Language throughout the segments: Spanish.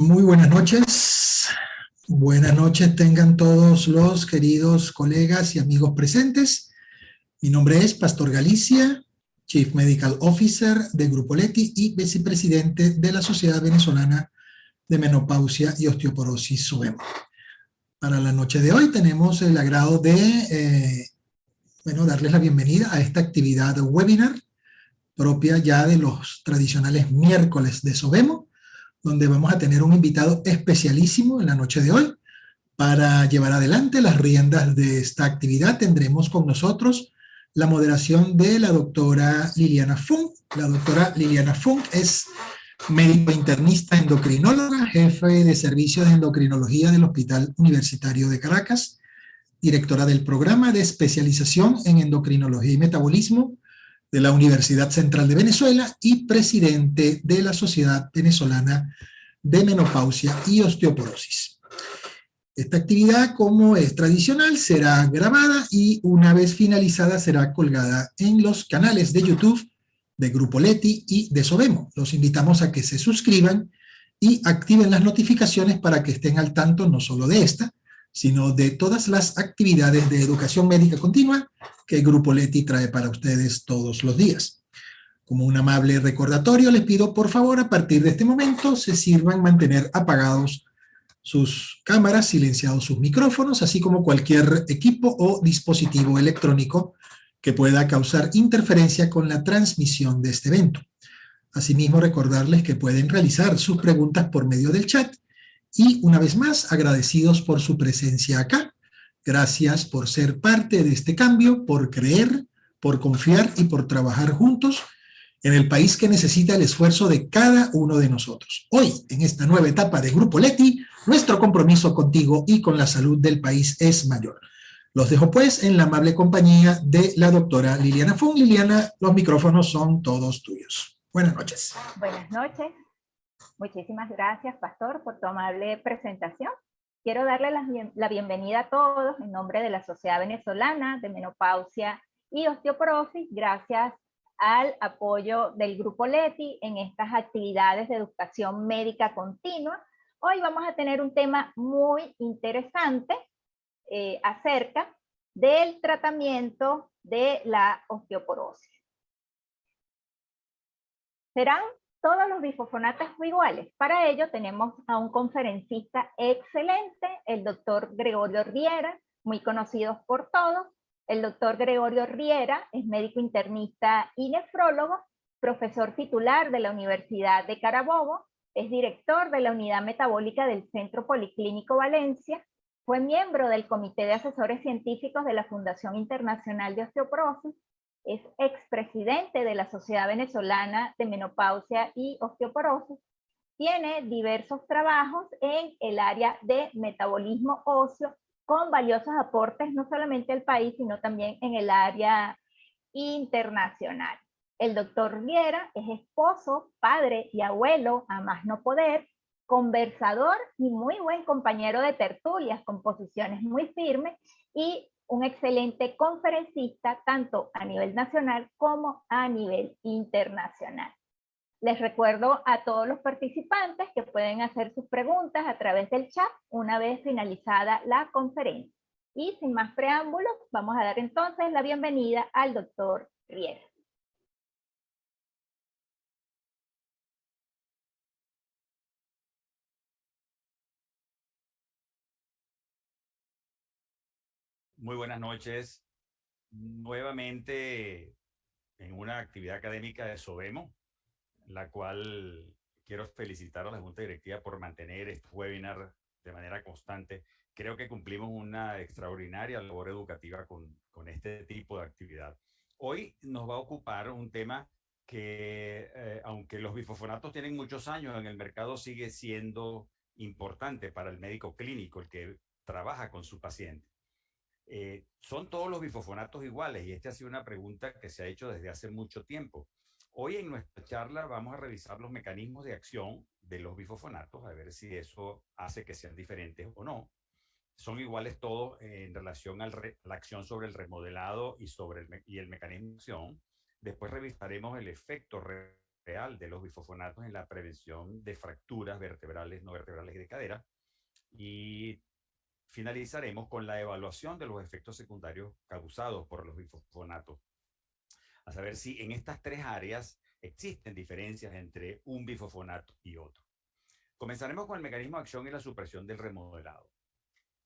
Muy buenas noches. Buenas noches tengan todos los queridos colegas y amigos presentes. Mi nombre es Pastor Galicia, Chief Medical Officer de Grupo Leti y vicepresidente de la Sociedad Venezolana de Menopausia y Osteoporosis SOVEMO. Para la noche de hoy tenemos el agrado de darles la bienvenida a esta actividad webinar propia ya de los tradicionales miércoles de SOVEMO, donde vamos a tener un invitado especialísimo en la noche de hoy. Para llevar adelante las riendas de esta actividad tendremos con nosotros la moderación de la doctora Liliana Funk. La doctora Liliana Funk es médico internista endocrinóloga, jefe de servicios de endocrinología del Hospital Universitario de Caracas, directora del programa de especialización en endocrinología y metabolismo de la Universidad Central de Venezuela y presidente de la Sociedad Venezolana de Menopausia y Osteoporosis. Esta actividad, como es tradicional, será grabada y una vez finalizada será colgada en los canales de YouTube de Grupo Leti y de SOVEMO. Los invitamos a que se suscriban y activen las notificaciones para que estén al tanto no solo de esta, sino de todas las actividades de educación médica continua que Grupo Leti trae para ustedes todos los días. Como un amable recordatorio, les pido por favor a partir de este momento se sirvan mantener apagados sus cámaras, silenciados sus micrófonos, así como cualquier equipo o dispositivo electrónico que pueda causar interferencia con la transmisión de este evento. Asimismo, recordarles que pueden realizar sus preguntas por medio del chat y, una vez más, agradecidos por su presencia acá. Gracias por ser parte de este cambio, por creer, por confiar y por trabajar juntos en el país que necesita el esfuerzo de cada uno de nosotros. Hoy, en esta nueva etapa de Grupo Leti, nuestro compromiso contigo y con la salud del país es mayor. Los dejo pues en la amable compañía de la doctora Liliana Funk. Liliana, los micrófonos son todos tuyos. Buenas noches. Buenas noches. Muchísimas gracias, Pastor, por tu amable presentación. Quiero darle la bienvenida a todos en nombre de la Sociedad Venezolana de Menopausia y Osteoporosis, gracias al apoyo del Grupo Leti en estas actividades de educación médica continua. Hoy vamos a tener un tema muy interesante acerca del tratamiento de la osteoporosis. ¿Serán todos los bifosfonatos iguales? Para ello tenemos a un conferencista excelente, el doctor Gregorio Riera, muy conocido por todos. El doctor Gregorio Riera es médico internista y nefrólogo, profesor titular de la Universidad de Carabobo, es director de la Unidad Metabólica del Centro Policlínico Valencia, fue miembro del Comité de Asesores Científicos de la Fundación Internacional de Osteoporosis, es expresidente de la Sociedad Venezolana de Menopausia y Osteoporosis, tiene diversos trabajos en el área de metabolismo óseo, con valiosos aportes no solamente al país, sino también en el área internacional. El doctor Riera es esposo, padre y abuelo a más no poder, conversador y muy buen compañero de tertulias con posiciones muy firmes y un excelente conferencista tanto a nivel nacional como a nivel internacional. Les recuerdo a todos los participantes que pueden hacer sus preguntas a través del chat una vez finalizada la conferencia. Y sin más preámbulos, vamos a dar entonces la bienvenida al doctor Riera. Muy buenas noches. Nuevamente en una actividad académica de SOVEMO, la cual quiero felicitar a la Junta Directiva por mantener este webinar de manera constante. Creo que cumplimos una extraordinaria labor educativa con este tipo de actividad. Hoy nos va a ocupar un tema que, aunque los bifosfonatos tienen muchos años en el mercado, sigue siendo importante para el médico clínico, el que trabaja con su paciente. ¿Son todos los bifosfonatos iguales? Y esta ha sido una pregunta que se ha hecho desde hace mucho tiempo. Hoy en nuestra charla vamos a revisar los mecanismos de acción de los bifosfonatos, a ver si eso hace que sean diferentes o no. Son iguales todos en relación a la acción sobre el remodelado y el mecanismo de acción. Después revisaremos el efecto real de los bifosfonatos en la prevención de fracturas vertebrales, no vertebrales y de cadera. Y finalizaremos con la evaluación de los efectos secundarios causados por los bifosfonatos, a saber si en estas tres áreas existen diferencias entre un bifosfonato y otro. Comenzaremos con el mecanismo de acción y la supresión del remodelado.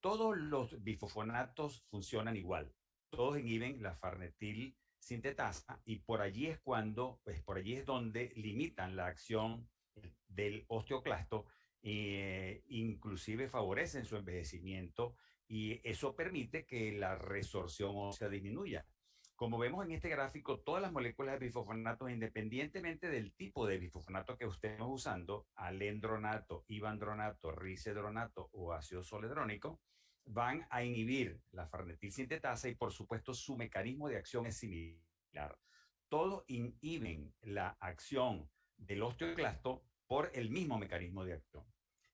Todos los bifosfonatos funcionan igual. Todos inhiben la farnetil sintetasa y por allí es donde limitan la acción del osteoclasto e inclusive favorecen su envejecimiento y eso permite que la resorción ósea disminuya. Como vemos en este gráfico, todas las moléculas de bifosfonatos, independientemente del tipo de bifosfonato que estemos usando, alendronato, ivandronato, risedronato o ácido soledrónico, van a inhibir la farnetil sintetasa y por supuesto su mecanismo de acción es similar. Todos inhiben la acción del osteoclasto por el mismo mecanismo de acción.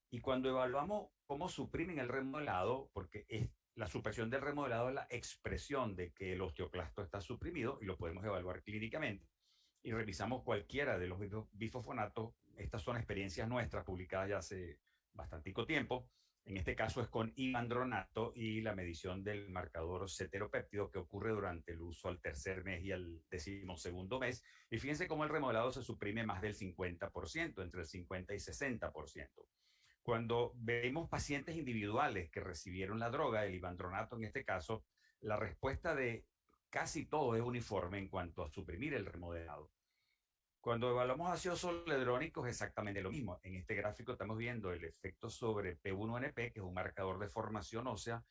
Y cuando evaluamos cómo suprimen el remodelado, porque la supresión del remodelado es la expresión de que el osteoclasto está suprimido y lo podemos evaluar clínicamente, y revisamos cualquiera de los bifosfonatos. Estas son experiencias nuestras publicadas ya hace bastante tiempo. En este caso es con ivandronato y la medición del marcador ceteropéptido que ocurre durante el uso al tercer mes y al 12º mes. Y fíjense cómo el remodelado se suprime más del 50%, entre el 50 y 60%. Cuando vemos pacientes individuales que recibieron la droga, el ivandronato en este caso, la respuesta de casi todo es uniforme en cuanto a suprimir el remodelado. Cuando evaluamos ácidos soledrónicos es exactamente lo mismo. En este gráfico estamos viendo el efecto sobre P1NP, que es un marcador de formación ósea,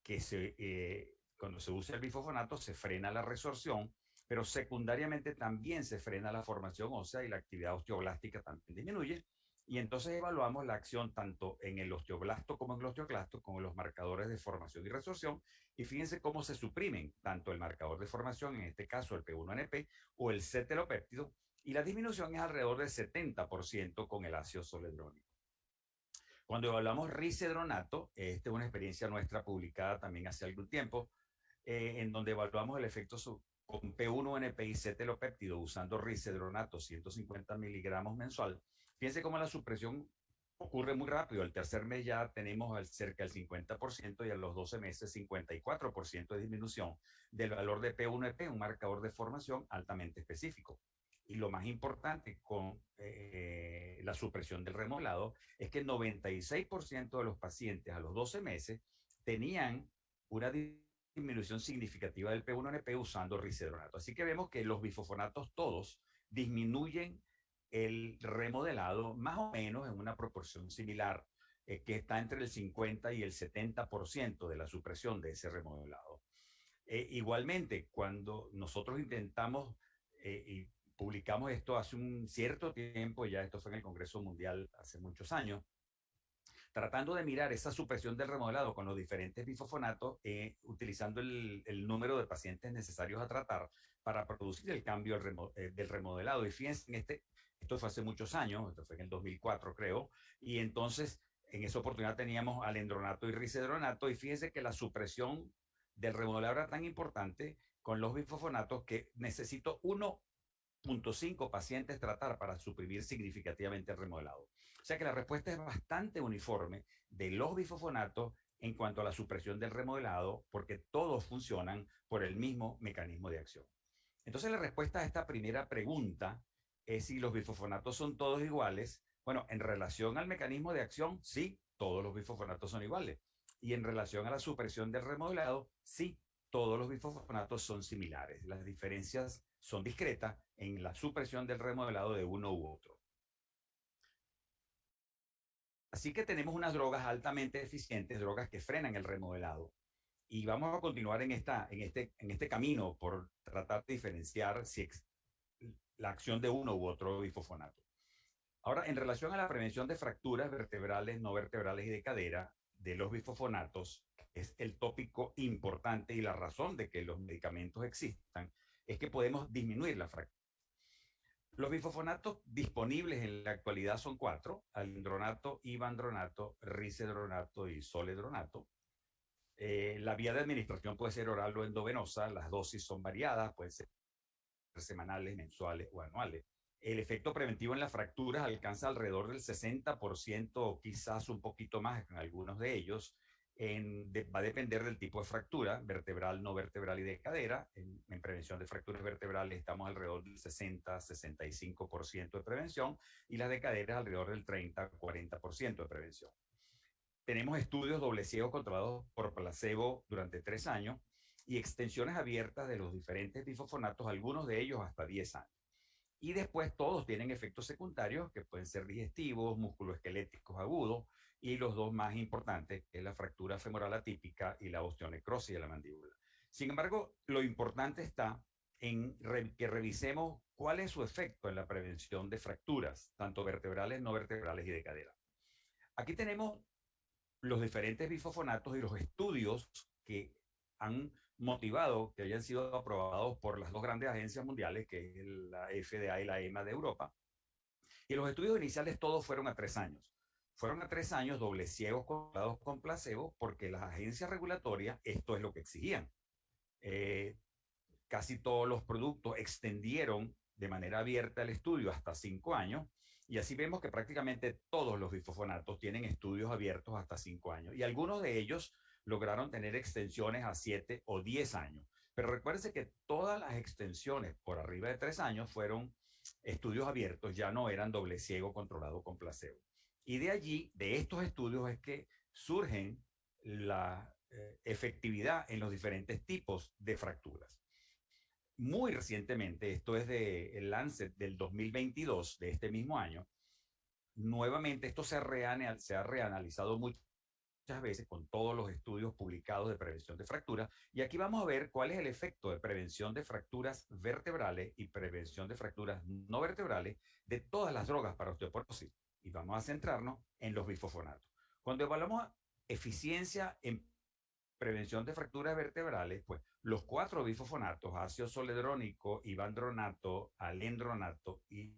que cuando se usa el bifosfonato se frena la resorción, pero secundariamente también se frena la formación ósea y la actividad osteoblástica también disminuye. Y entonces evaluamos la acción tanto en el osteoblasto como en el osteoclasto con los marcadores de formación y resorción. Y fíjense cómo se suprimen tanto el marcador de formación, en este caso el P1NP, o el ceteropéptido, y la disminución es alrededor del 70% con el ácido soledrónico. Cuando evaluamos risedronato, esta es una experiencia nuestra publicada también hace algún tiempo, en donde evaluamos el efecto con P1NP y cetelopéptido usando risedronato 150 miligramos mensual. Fíjense cómo la supresión ocurre muy rápido. Al tercer mes ya tenemos cerca del 50% y a los 12 meses 54% de disminución del valor de P1NP, un marcador de formación altamente específico. Y lo más importante con la supresión del remodelado es que el 96% de los pacientes a los 12 meses tenían una disminución significativa del P1NP usando risedronato. Así que vemos que los bifosfonatos todos disminuyen el remodelado más o menos en una proporción similar, que está entre el 50 y el 70% de la supresión de ese remodelado. Igualmente, cuando nosotros intentamos y publicamos esto hace un cierto tiempo, ya esto fue en el Congreso Mundial hace muchos años, tratando de mirar esa supresión del remodelado con los diferentes bifosfonatos, utilizando el número de pacientes necesarios a tratar para producir el cambio del remodelado. Y fíjense, esto fue hace muchos años, esto fue en el 2004 creo, y entonces en esa oportunidad teníamos alendronato y risedronato, y fíjense que la supresión del remodelado era tan importante con los bifosfonatos que necesito 1.5 pacientes tratar para suprimir significativamente el remodelado. O sea que la respuesta es bastante uniforme de los bifosfonatos en cuanto a la supresión del remodelado, porque todos funcionan por el mismo mecanismo de acción. Entonces la respuesta a esta primera pregunta es si los bifosfonatos son todos iguales. Bueno, en relación al mecanismo de acción, sí, todos los bifosfonatos son iguales. Y en relación a la supresión del remodelado, sí, todos los bifosfonatos son similares. Las diferencias son discretas en la supresión del remodelado de uno u otro. Así que tenemos unas drogas altamente eficientes, drogas que frenan el remodelado. Y vamos a continuar en este camino por tratar de diferenciar la acción de uno u otro bifosfonato. Ahora, en relación a la prevención de fracturas vertebrales, no vertebrales y de cadera de los bifosfonatos, es el tópico importante y la razón de que los medicamentos existan, es que podemos disminuir la fractura. Los bifosfonatos disponibles en la actualidad son 4: alendronato, ivandronato, risedronato y soledronato. La vía de administración puede ser oral o endovenosa, las dosis son variadas, pueden ser semanales, mensuales o anuales. El efecto preventivo en las fracturas alcanza alrededor del 60% o quizás un poquito más en algunos de ellos. Va a depender del tipo de fractura, vertebral, no vertebral y de cadera. En prevención de fracturas vertebrales estamos alrededor del 60-65% de prevención y las de cadera alrededor del 30-40% de prevención. Tenemos estudios doble ciego controlados por placebo durante 3 años y extensiones abiertas de los diferentes bifosfonatos, algunos de ellos hasta 10 años. Y después todos tienen efectos secundarios que pueden ser digestivos, musculoesqueléticos agudos y los dos más importantes, que es la fractura femoral atípica y la osteonecrosis de la mandíbula. Sin embargo, lo importante está en que revisemos cuál es su efecto en la prevención de fracturas, tanto vertebrales, no vertebrales y de cadera. Aquí tenemos los diferentes bifosfonatos y los estudios que han motivado que hayan sido aprobados por las dos grandes agencias mundiales, que es la FDA y la EMA de Europa. Y los estudios iniciales todos fueron a 3 años. Fueron a 3 años doble ciegos controlados con placebo porque las agencias regulatorias esto es lo que exigían. Casi todos los productos extendieron de manera abierta el estudio hasta 5 años y así vemos que prácticamente todos los bifosfonatos tienen estudios abiertos hasta 5 años y algunos de ellos lograron tener extensiones a 7 o 10 años. Pero recuérdense que todas las extensiones por arriba de 3 años fueron estudios abiertos, ya no eran doble ciego controlado con placebo. Y de allí, de estos estudios, es que surgen la efectividad en los diferentes tipos de fracturas. Muy recientemente, esto es de el Lancet del 2022, de este mismo año, nuevamente esto se ha reanalizado muchas veces con todos los estudios publicados de prevención de fracturas. Y aquí vamos a ver cuál es el efecto de prevención de fracturas vertebrales y prevención de fracturas no vertebrales de todas las drogas para osteoporosis. Y vamos a centrarnos en los bifosfonatos. Cuando evaluamos eficiencia en prevención de fracturas vertebrales, pues los 4 bifosfonatos, ácido zoledrónico, ivandronato, alendronato y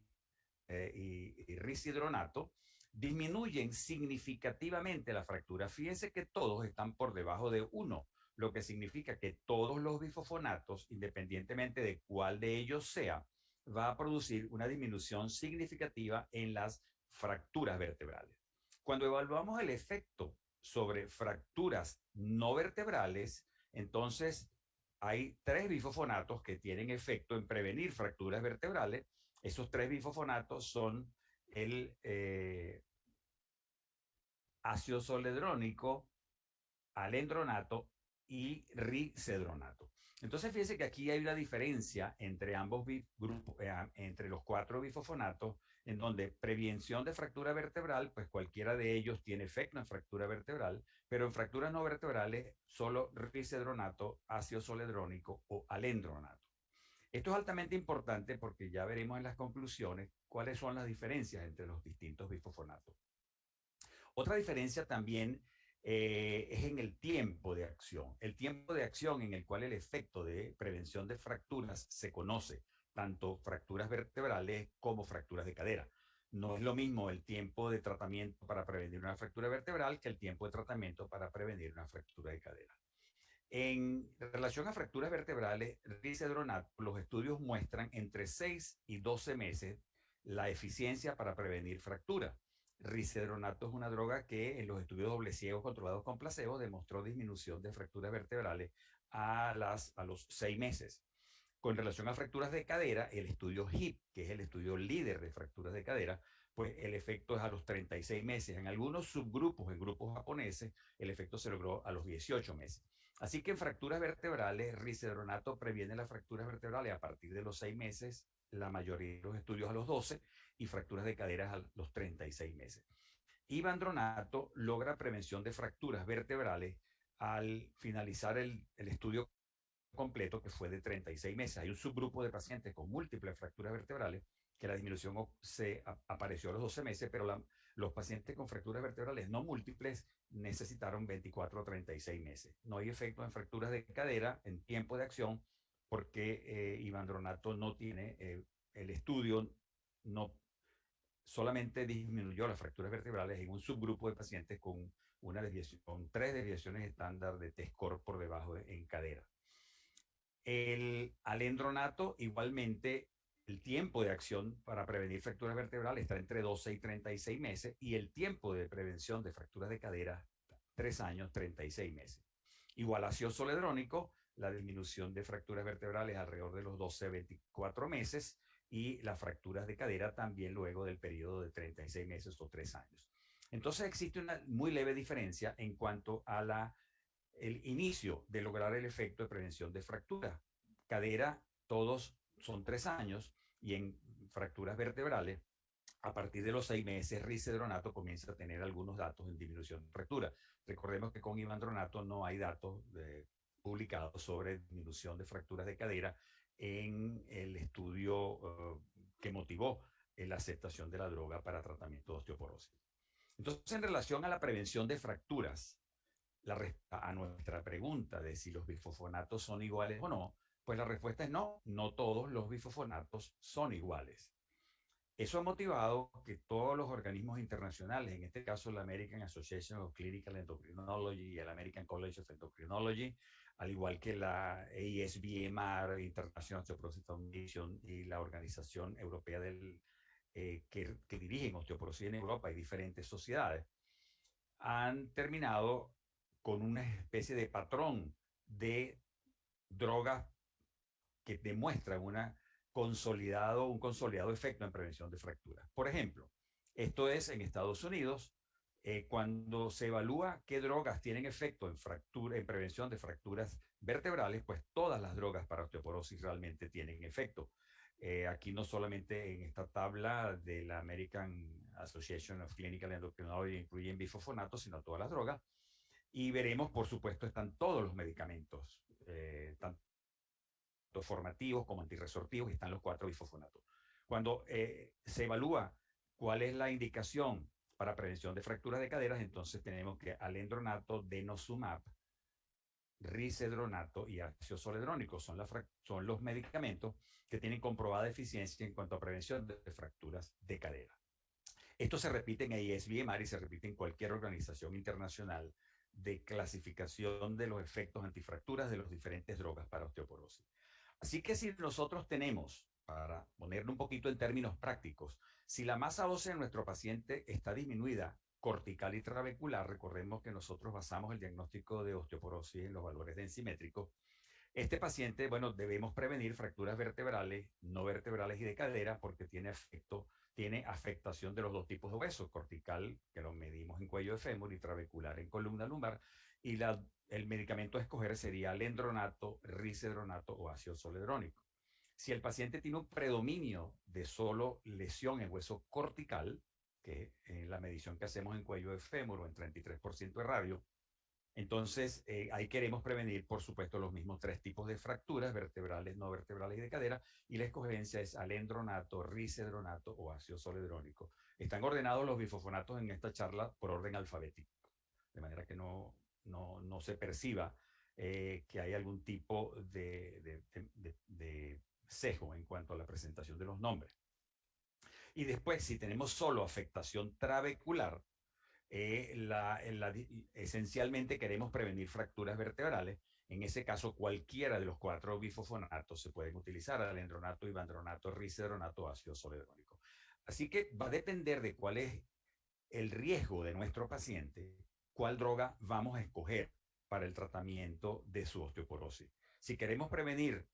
risidronato, disminuyen significativamente la fractura. Fíjense que todos están por debajo de 1, lo que significa que todos los bifosfonatos, independientemente de cuál de ellos sea, va a producir una disminución significativa en las fracturas vertebrales. Cuando evaluamos el efecto sobre fracturas no vertebrales, entonces hay 3 bifosfonatos que tienen efecto en prevenir fracturas vertebrales. Esos 3 bifosfonatos son el ácido zoledrónico, alendronato y risedronato. Entonces fíjense que aquí hay una diferencia entre ambos grupos, entre los 4 bifosfonatos, en donde prevención de fractura vertebral, pues cualquiera de ellos tiene efecto en fractura vertebral, pero en fracturas no vertebrales solo risedronato, ácido zoledrónico o alendronato. Esto es altamente importante porque ya veremos en las conclusiones cuáles son las diferencias entre los distintos bifosfonatos. Otra diferencia también es en el tiempo de acción. El tiempo de acción en el cual el efecto de prevención de fracturas se conoce, tanto fracturas vertebrales como fracturas de cadera. No es lo mismo el tiempo de tratamiento para prevenir una fractura vertebral que el tiempo de tratamiento para prevenir una fractura de cadera. En relación a fracturas vertebrales, risedronato, los estudios muestran entre 6 y 12 meses la eficiencia para prevenir fracturas. Risedronato es una droga que en los estudios doble ciegos controlados con placebo demostró disminución de fracturas vertebrales a los 6 meses. Con relación a fracturas de cadera, el estudio HIP, que es el estudio líder de fracturas de cadera, pues el efecto es a los 36 meses. En algunos subgrupos, en grupos japoneses, el efecto se logró a los 18 meses. Así que en fracturas vertebrales, risedronato previene las fracturas vertebrales a partir de los 6 meses, la mayoría de los estudios a los 12, y fracturas de caderas a los 36 meses. Ivandronato logra prevención de fracturas vertebrales al finalizar el estudio completo, que fue de 36 meses. Hay un subgrupo de pacientes con múltiples fracturas vertebrales que la disminución apareció a los 12 meses, pero los pacientes con fracturas vertebrales no múltiples necesitaron 24 o 36 meses. No hay efecto en fracturas de cadera en tiempo de acción porque ivandronato no tiene, el estudio no solamente disminuyó las fracturas vertebrales en un subgrupo de pacientes con una desviación, con 3 desviaciones estándar de T-score por debajo en cadera. El alendronato igualmente el tiempo de acción para prevenir fracturas vertebrales está entre 12 y 36 meses y el tiempo de prevención de fracturas de cadera, 3 años, 36 meses. Igual ácido zoledrónico, la disminución de fracturas vertebrales alrededor de los 12 a 24 meses y las fracturas de cadera también luego del periodo de 36 meses o 3 años. Entonces existe una muy leve diferencia en cuanto a el inicio de lograr el efecto de prevención de fractura. Cadera, todos son 3 años y en fracturas vertebrales, a partir de los 6 meses, risedronato comienza a tener algunos datos en disminución de fractura. Recordemos que con ivandronato no hay datos publicados sobre disminución de fracturas de cadera en el estudio que motivó la aceptación de la droga para tratamiento de osteoporosis. Entonces, en relación a la prevención de fracturas, a nuestra pregunta de si los bifosfonatos son iguales o no, pues la respuesta es no, no todos los bifosfonatos son iguales. Eso ha motivado que todos los organismos internacionales, en este caso la American Association of Clinical Endocrinology y el American College of Endocrinology, al igual que la ASBMR, International Osteoporosis Foundation, y la Organización Europea que dirigen osteoporosis en Europa y diferentes sociedades, han terminado con una especie de patrón de drogas que demuestran un consolidado efecto en prevención de fracturas. Por ejemplo, esto es en Estados Unidos, cuando se evalúa qué drogas tienen efecto en prevención de fracturas vertebrales, pues todas las drogas para osteoporosis realmente tienen efecto. Aquí no solamente en esta tabla de la American Association of Clinical Endocrinology incluyen bifosfonatos, sino todas las drogas. Y veremos, por supuesto, están todos los medicamentos, tanto formativos como antirresortivos, y están los 4 bifosfonatos. Cuando se evalúa cuál es la indicación para prevención de fracturas de caderas, entonces tenemos que alendronato, denosumab, risedronato y ácido zoledrónico son los medicamentos que tienen comprobada eficiencia en cuanto a prevención de fracturas de cadera. Esto se repite en ASBMR y se repite en cualquier organización internacional de clasificación de los efectos antifracturas de las diferentes drogas para osteoporosis. Así que si nosotros tenemos, para ponerlo un poquito en términos prácticos, si la masa ósea de nuestro paciente está disminuida cortical y trabecular, recordemos que nosotros basamos el diagnóstico de osteoporosis en los valores densimétricos. Este paciente, bueno, debemos prevenir fracturas vertebrales, no vertebrales y de cadera porque tiene afectación de los 2 tipos de huesos, cortical, que lo medimos en cuello de fémur, y trabecular en columna lumbar, y el medicamento a escoger sería alendronato, risedronato o ácido zoledrónico. Si el paciente tiene un predominio de solo lesión en hueso cortical, que es la medición que hacemos en cuello de fémur o en 33% de radio, entonces ahí queremos prevenir, por supuesto, los mismos 3 tipos de fracturas, vertebrales, no vertebrales y de cadera, y la escogencia es alendronato, risedronato o ácido zoledrónico. Están ordenados los bifosfonatos en esta charla por orden alfabético, de manera que no se perciba que hay algún tipo de sesgo en cuanto a la presentación de los nombres. Y después, si tenemos solo afectación trabecular, esencialmente queremos prevenir fracturas vertebrales. En ese caso, cualquiera de los 4 bifosfonatos se pueden utilizar: alendronato, ivandronato, risedronato, ácido zoledrónico. Así que va a depender de cuál es el riesgo de nuestro paciente, cuál droga vamos a escoger para el tratamiento de su osteoporosis. Si queremos prevenir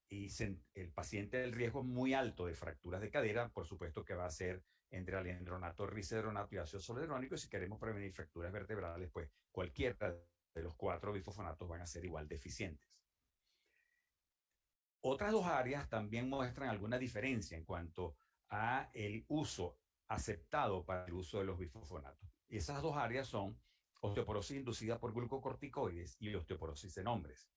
y el paciente el riesgo muy alto de fracturas de cadera, por supuesto que va a ser entre alendronato, risedronato y ácido zoledrónico. Y si queremos prevenir fracturas vertebrales, pues cualquiera de los 4 bifosfonatos van a ser igual de eficientes. Otras 2 áreas también muestran alguna diferencia en cuanto a el uso aceptado para el uso de los bifosfonatos. Y esas 2 áreas son osteoporosis inducida por glucocorticoides y osteoporosis en hombres.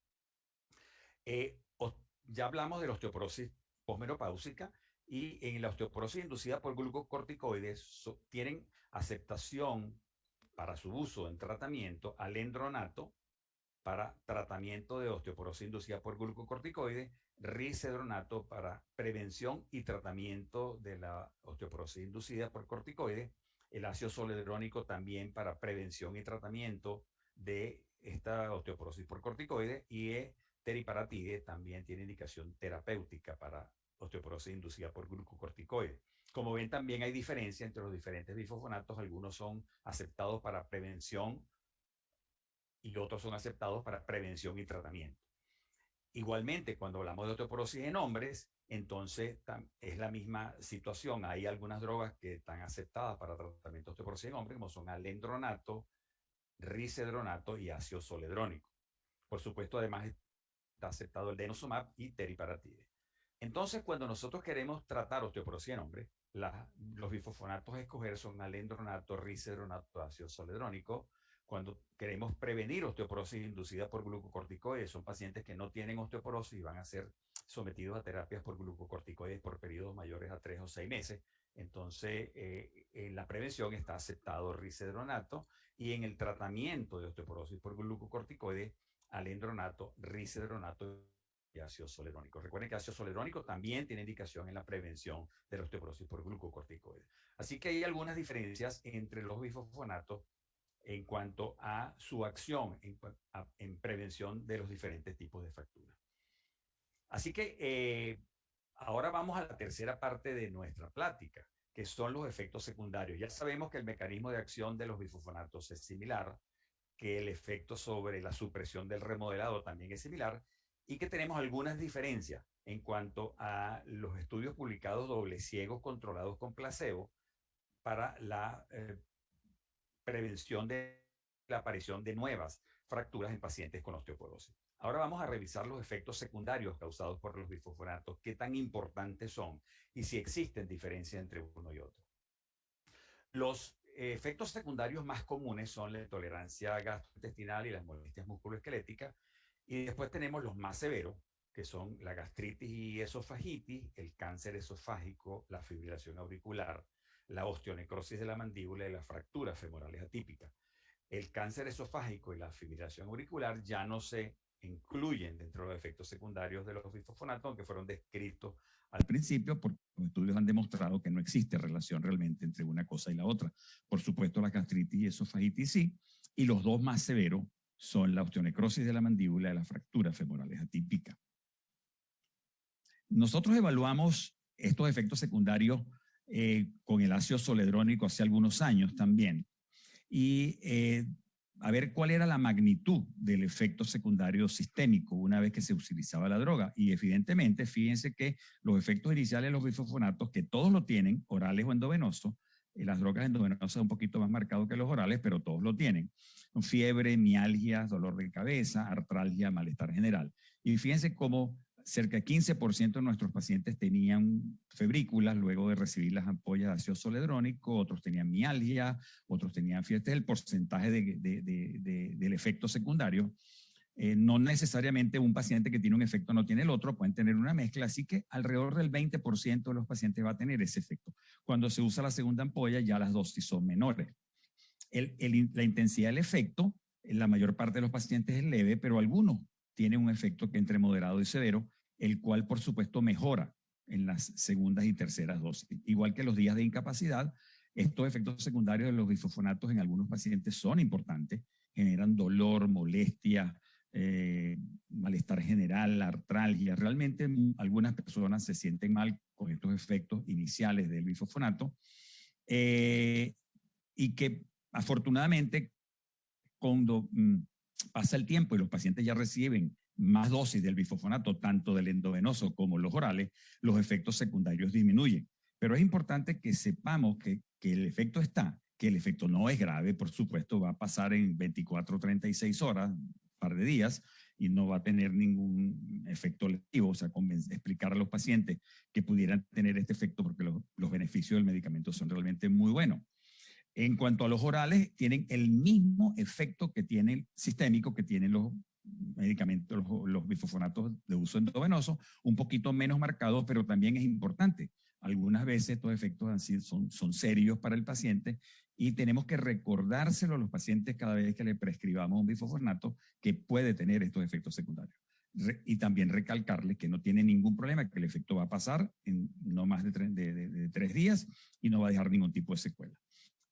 Ya hablamos de la osteoporosis posmenopáusica, y en la osteoporosis inducida por glucocorticoides tienen aceptación para su uso en tratamiento alendronato para tratamiento de osteoporosis inducida por glucocorticoides, risedronato para prevención y tratamiento de la osteoporosis inducida por corticoides, el ácido zoledrónico también para prevención y tratamiento de esta osteoporosis por corticoides, y teriparatide también tiene indicación terapéutica para osteoporosis inducida por glucocorticoides. Como ven, también hay diferencia entre los diferentes bifosfonatos. Algunos son aceptados para prevención y otros son aceptados para prevención y tratamiento. Igualmente, cuando hablamos de osteoporosis en hombres, entonces es la misma situación. Hay algunas drogas que están aceptadas para tratamiento de osteoporosis en hombres, como son alendronato, risedronato y ácido zoledrónico. Por supuesto, además está aceptado el denosumab y teriparatide. Entonces, cuando nosotros queremos tratar osteoporosis en hombres, los bifosfonatos a escoger son alendronato, risedronato, ácido zoledrónico. Cuando queremos prevenir osteoporosis inducida por glucocorticoides, son pacientes que no tienen osteoporosis y van a ser sometidos a terapias por glucocorticoides por periodos mayores a 3 o 6 meses. Entonces, en la prevención está aceptado risedronato y en el tratamiento de osteoporosis por glucocorticoides, alendronato, risedronato y ácido zoledrónico. Recuerden que ácido zoledrónico también tiene indicación en la prevención de la osteoporosis por glucocorticoides. Así que hay algunas diferencias entre los bifosfonatos en cuanto a su acción en prevención de los diferentes tipos de fracturas. Así que ahora vamos a la tercera parte de nuestra plática, que son los efectos secundarios. Ya sabemos que el mecanismo de acción de los bifosfonatos es similar, que el efecto sobre la supresión del remodelado también es similar, y que tenemos algunas diferencias en cuanto a los estudios publicados doble ciegos controlados con placebo para la prevención de la aparición de nuevas fracturas en pacientes con osteoporosis. Ahora vamos a revisar los efectos secundarios causados por los bifosfonatos, qué tan importantes son y si existen diferencias entre uno y otro. Los efectos secundarios más comunes son la intolerancia gastrointestinal y las molestias musculoesqueléticas, y después tenemos los más severos, que son la gastritis y esofagitis, el cáncer esofágico, la fibrilación auricular, la osteonecrosis de la mandíbula y las fracturas femorales atípicas. El cáncer esofágico y la fibrilación auricular ya no se incluyen dentro de los efectos secundarios de los bifosfonatos, aunque fueron descritos al principio, porque los estudios han demostrado que no existe relación realmente entre una cosa y la otra. Por supuesto, la gastritis y esofagitis sí, y los dos más severos son la osteonecrosis de la mandíbula y las fracturas femorales atípicas. Nosotros evaluamos estos efectos secundarios con el ácido zoledrónico hace algunos años también, y a ver cuál era la magnitud del efecto secundario sistémico una vez que se utilizaba la droga. Y evidentemente, fíjense que los efectos iniciales de los bifosfonatos, que todos lo tienen, orales o endovenosos, las drogas endovenosas son un poquito más marcados que los orales, pero todos lo tienen. Fiebre, mialgias, dolor de cabeza, artralgia, malestar general. Y fíjense cómo cerca de 15% de nuestros pacientes tenían febrículas luego de recibir las ampollas de ácido zoledrónico, otros tenían mialgia, otros tenían fiebre. Este es el porcentaje del efecto secundario. No necesariamente un paciente que tiene un efecto no tiene el otro, pueden tener una mezcla, así que alrededor del 20% de los pacientes va a tener ese efecto. Cuando se usa la segunda ampolla, ya las dosis son menores. La intensidad del efecto, en la mayor parte de los pacientes es leve, pero algunos tienen un efecto que entre moderado y severo, el cual por supuesto mejora en las segundas y terceras dosis. Igual que los días de incapacidad, estos efectos secundarios de los bifosfonatos en algunos pacientes son importantes, generan dolor, molestia, malestar general, artralgia. Realmente algunas personas se sienten mal con estos efectos iniciales del bifosfonato y que afortunadamente cuando pasa el tiempo y los pacientes ya reciben más dosis del bifosfonato, tanto del endovenoso como los orales, los efectos secundarios disminuyen. Pero es importante que sepamos que el efecto está, que el efecto no es grave, por supuesto, va a pasar en 24 o 36 horas, un par de días, y no va a tener ningún efecto lesivo, o sea, explicar a los pacientes que pudieran tener este efecto porque los beneficios del medicamento son realmente muy buenos. En cuanto a los orales, tienen el mismo efecto que tienen sistémico que tienen los medicamentos, los bifosfonatos de uso endovenoso, un poquito menos marcados, pero también es importante. Algunas veces estos efectos son serios para el paciente y tenemos que recordárselo a los pacientes cada vez que le prescribamos un bifosfonato que puede tener estos efectos secundarios. Y también recalcarle que no tiene ningún problema, que el efecto va a pasar en no más de 3 días y no va a dejar ningún tipo de secuela.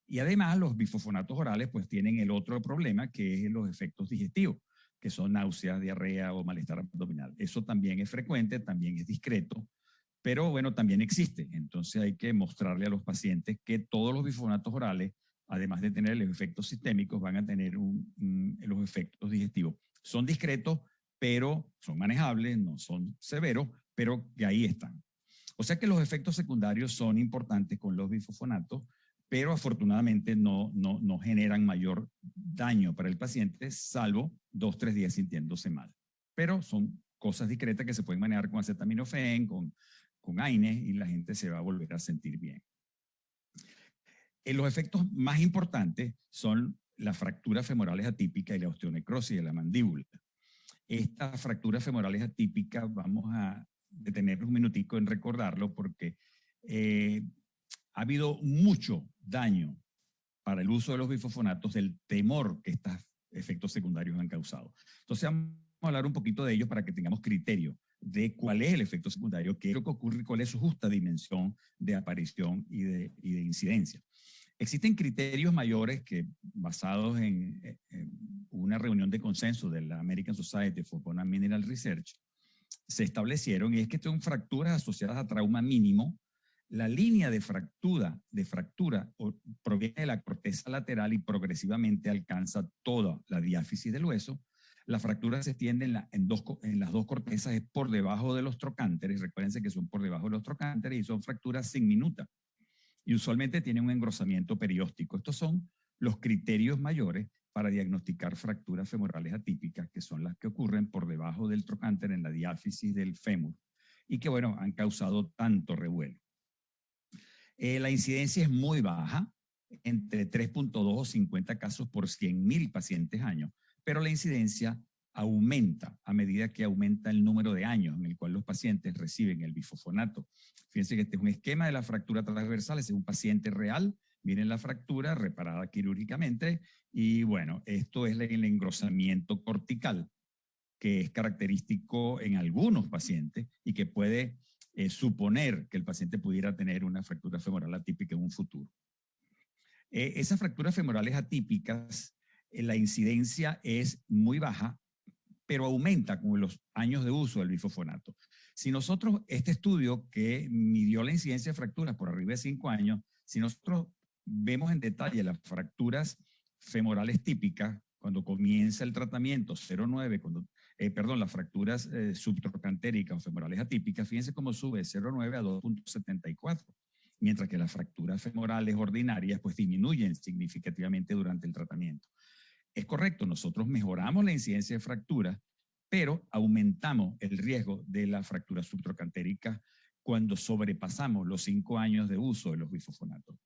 Y además los bifosfonatos orales pues tienen el otro problema que es los efectos digestivos, que son náuseas, diarrea o malestar abdominal. Eso también es frecuente, también es discreto, Pero bueno, también existe. Entonces hay que mostrarle a los pacientes que todos los bifosfonatos orales, además de tener los efectos sistémicos, van a tener los efectos digestivos. Son discretos, pero son manejables, no son severos, pero que ahí están. O sea que los efectos secundarios son importantes con los bifosfonatos, pero afortunadamente no generan mayor daño para el paciente, salvo 2 o 3 días sintiéndose mal. Pero son cosas discretas que se pueden manejar con acetaminofén, con AINES, y la gente se va a volver a sentir bien. Los efectos más importantes son las fracturas femorales atípicas y la osteonecrosis de la mandíbula. Estas fracturas femorales atípicas, vamos a detener un minutico en recordarlo porque ha habido mucho daño para el uso de los bifosfonatos del temor que estos efectos secundarios han causado. Entonces vamos a hablar un poquito de ellos para que tengamos criterio de cuál es el efecto secundario, qué es lo que ocurre y cuál es su justa dimensión de aparición y de incidencia. Existen criterios mayores que, basados en una reunión de consenso de la American Society for Bone and Mineral Research, se establecieron, y es que son fracturas asociadas a trauma mínimo. La línea de fractura proviene de la corteza lateral y progresivamente alcanza toda la diáfisis del hueso. Las fracturas se extienden en las dos cortezas, es por debajo de los trocánteres. Recuérdense que son por debajo de los trocánteres y son fracturas sigminutas. Y usualmente tienen un engrosamiento perióstico. Estos son los criterios mayores para diagnosticar fracturas femorales atípicas, que son las que ocurren por debajo del trocánter en la diáfisis del fémur y que, bueno, han causado tanto revuelo. La incidencia es muy baja, entre 3.2 o 50 casos por 100.000 pacientes año, pero la incidencia aumenta a medida que aumenta el número de años en el cual los pacientes reciben el bifosfonato. Fíjense que este es un esquema de la fractura transversal, es un paciente real, miren la fractura reparada quirúrgicamente y bueno, esto es el engrosamiento cortical que es característico en algunos pacientes y que puede suponer que el paciente pudiera tener una fractura femoral atípica en un futuro. Esas fracturas femorales atípicas, la incidencia es muy baja, pero aumenta con los años de uso del bifosfonato. Si nosotros, este estudio que midió la incidencia de fracturas por arriba de 5 años, si nosotros vemos en detalle las fracturas femorales típicas, cuando comienza el tratamiento 0,9, las fracturas subtrocantéricas o femorales atípicas, fíjense cómo sube de 0,9 a 2.74, mientras que las fracturas femorales ordinarias pues disminuyen significativamente durante el tratamiento. Es correcto, nosotros mejoramos la incidencia de fracturas, pero aumentamos el riesgo de la fractura subtrocantérica cuando sobrepasamos los 5 años de uso de los bifosfonatos.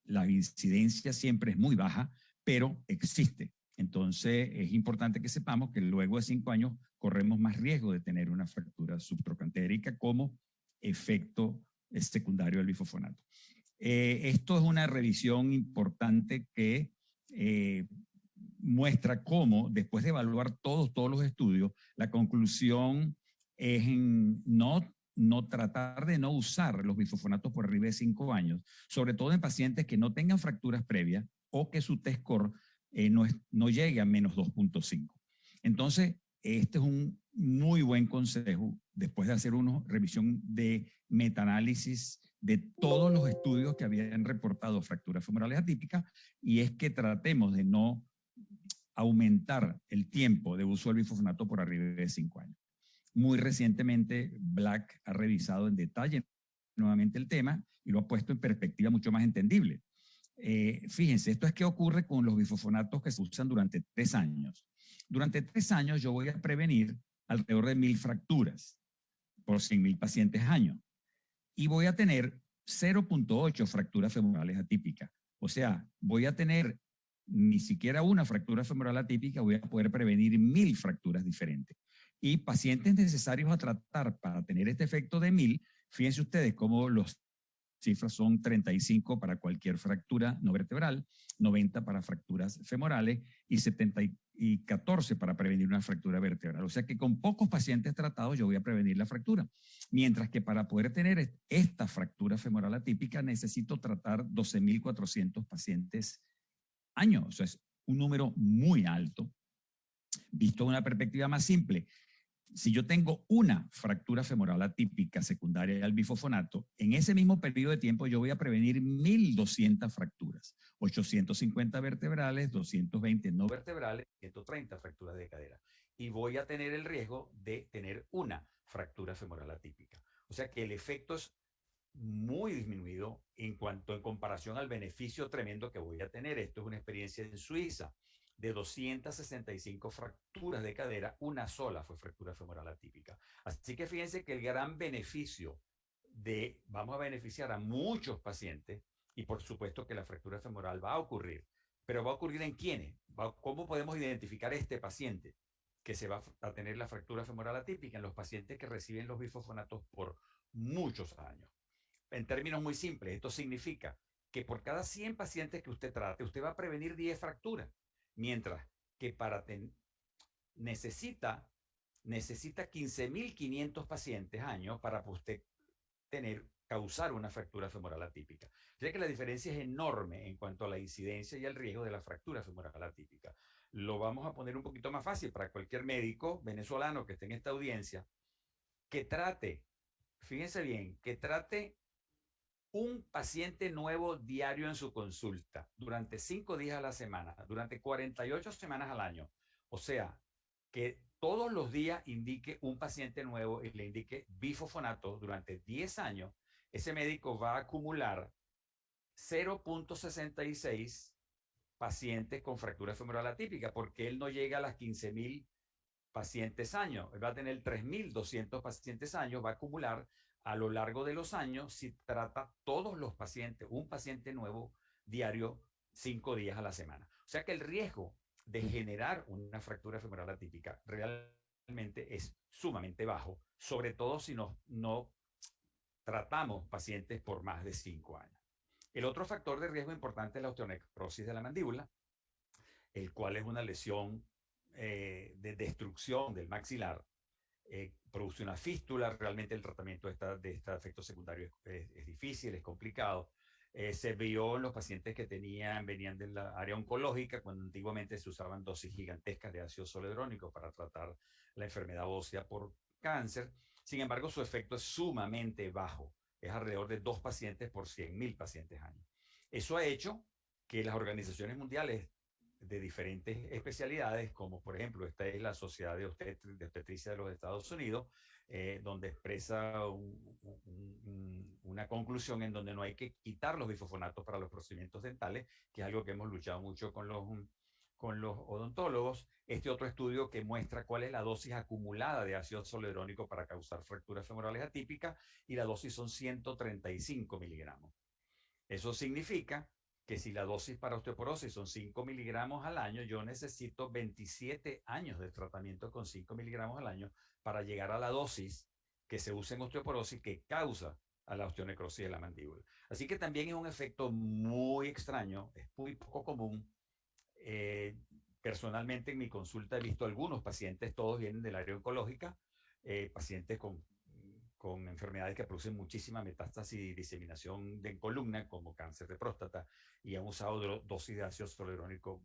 La incidencia siempre es muy baja, pero existe. Entonces es importante que sepamos que luego de 5 años corremos más riesgo de tener una fractura subtrocantérica como efecto secundario del bifosfonato. Esto es una revisión importante que muestra cómo, después de evaluar todos los estudios, la conclusión es en no tratar de no usar los bifosfonatos por arriba de 5 años, sobre todo en pacientes que no tengan fracturas previas o que su T-score no llegue a menos 2.5. Entonces, este es un muy buen consejo después de hacer una revisión de metaanálisis de todos los estudios que habían reportado fracturas femorales atípicas, y es que tratemos de no aumentar el tiempo de uso del bifosfonato por arriba de 5 años. Muy recientemente, Black ha revisado en detalle nuevamente el tema y lo ha puesto en perspectiva mucho más entendible. Fíjense, esto es qué ocurre con los bifosfonatos que se usan durante 3 años. Durante 3 años yo voy a prevenir alrededor de 1.000 fracturas por 100.000 pacientes año y voy a tener 0.8 fracturas femorales atípicas. O sea, voy a tener ni siquiera una fractura femoral atípica, voy a poder prevenir 1.000 fracturas diferentes. Y pacientes necesarios a tratar para tener este efecto de 1.000, fíjense ustedes cómo las cifras son 35 para cualquier fractura no vertebral, 90 para fracturas femorales y 14 para prevenir una fractura vertebral. O sea que con pocos pacientes tratados yo voy a prevenir la fractura. Mientras que para poder tener esta fractura femoral atípica necesito tratar 12.400 pacientes año. O sea, es un número muy alto. Visto de una perspectiva más simple, si yo tengo una fractura femoral atípica secundaria al bifosfonato, en ese mismo periodo de tiempo yo voy a prevenir 1.200 fracturas, 850 vertebrales, 220 no vertebrales, 130 fracturas de cadera. Y voy a tener el riesgo de tener una fractura femoral atípica. O sea que el efecto es muy disminuido en comparación al beneficio tremendo que voy a tener. Esto es una experiencia en Suiza. De 265 fracturas de cadera, una sola fue fractura femoral atípica. Así que fíjense que el gran beneficio vamos a beneficiar a muchos pacientes y por supuesto que la fractura femoral va a ocurrir. Pero va a ocurrir en quiénes? ¿Cómo podemos identificar este paciente que se va a tener la fractura femoral atípica? En los pacientes que reciben los bifosfonatos por muchos años. En términos muy simples, esto significa que por cada 100 pacientes que usted trate, usted va a prevenir 10 fracturas, mientras que necesita 15.500 pacientes años para usted causar una fractura femoral atípica. Ya que la diferencia es enorme en cuanto a la incidencia y el riesgo de la fractura femoral atípica. Lo vamos a poner un poquito más fácil para cualquier médico venezolano que esté en esta audiencia, que trate, fíjense bien, que trate un paciente nuevo diario en su consulta durante 5 días a la semana, durante 48 semanas al año. O sea, que todos los días indique un paciente nuevo y le indique bifosfonato durante 10 años, ese médico va a acumular 0.66 pacientes con fractura femoral atípica, porque él no llega a las 15.000 pacientes años. Él va a tener 3.200 pacientes años, va a acumular a lo largo de los años si trata todos los pacientes, un paciente nuevo diario, 5 días a la semana. O sea que el riesgo de generar una fractura femoral atípica realmente es sumamente bajo, sobre todo si no tratamos pacientes por más de 5 años. El otro factor de riesgo importante es la osteonecrosis de la mandíbula, el cual es una lesión de destrucción del maxilar, produce una fístula. Realmente el tratamiento de este efecto secundario es difícil, es complicado. Se vio en los pacientes que venían de la área oncológica, cuando antiguamente se usaban dosis gigantescas de ácido zoledrónico para tratar la enfermedad ósea por cáncer. Sin embargo, su efecto es sumamente bajo, es alrededor de 2 pacientes por 100.000 pacientes año. Eso ha hecho que las organizaciones mundiales de diferentes especialidades, como por ejemplo esta es la Sociedad de Obstetricia de los Estados Unidos, donde expresa una conclusión en donde no hay que quitar los bifosfonatos para los procedimientos dentales, que es algo que hemos luchado mucho con los odontólogos. Este otro estudio que muestra cuál es la dosis acumulada de ácido zoledrónico para causar fracturas femorales atípicas, y la dosis son 135 miligramos. Eso significa que si la dosis para osteoporosis son 5 miligramos al año, yo necesito 27 años de tratamiento con 5 miligramos al año para llegar a la dosis que se usa en osteoporosis que causa a la osteonecrosis de la mandíbula. Así que también es un efecto muy extraño, es muy poco común. Personalmente en mi consulta he visto algunos pacientes, todos vienen del área oncológica, pacientes con enfermedades que producen muchísima metástasis y diseminación de columna, como cáncer de próstata, y han usado dosis de ácido zoledrónico,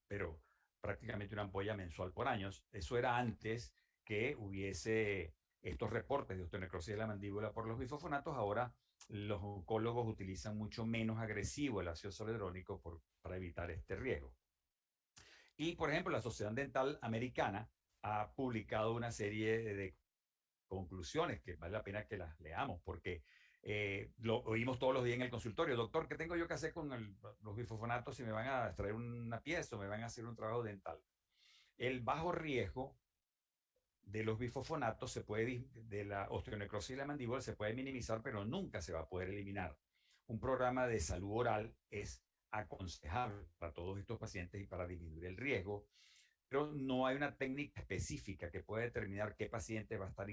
pero prácticamente una ampolla mensual por años. Eso era antes que hubiese estos reportes de osteonecrosis de la mandíbula por los bifosfonatos. Ahora los oncólogos utilizan mucho menos agresivo el ácido zoledrónico para evitar este riesgo. Y, por ejemplo, la Sociedad Dental Americana ha publicado una serie de conclusiones que vale la pena que las leamos, porque lo oímos todos los días en el consultorio. Doctor, ¿qué tengo yo que hacer con los bifosfonatos si me van a extraer una pieza o me van a hacer un trabajo dental? El bajo riesgo de los bifosfonatos de la osteonecrosis de la mandíbula se puede minimizar, pero nunca se va a poder eliminar. Un programa de salud oral es aconsejable para todos estos pacientes y para disminuir el riesgo, pero no hay una técnica específica que pueda determinar qué paciente va a estar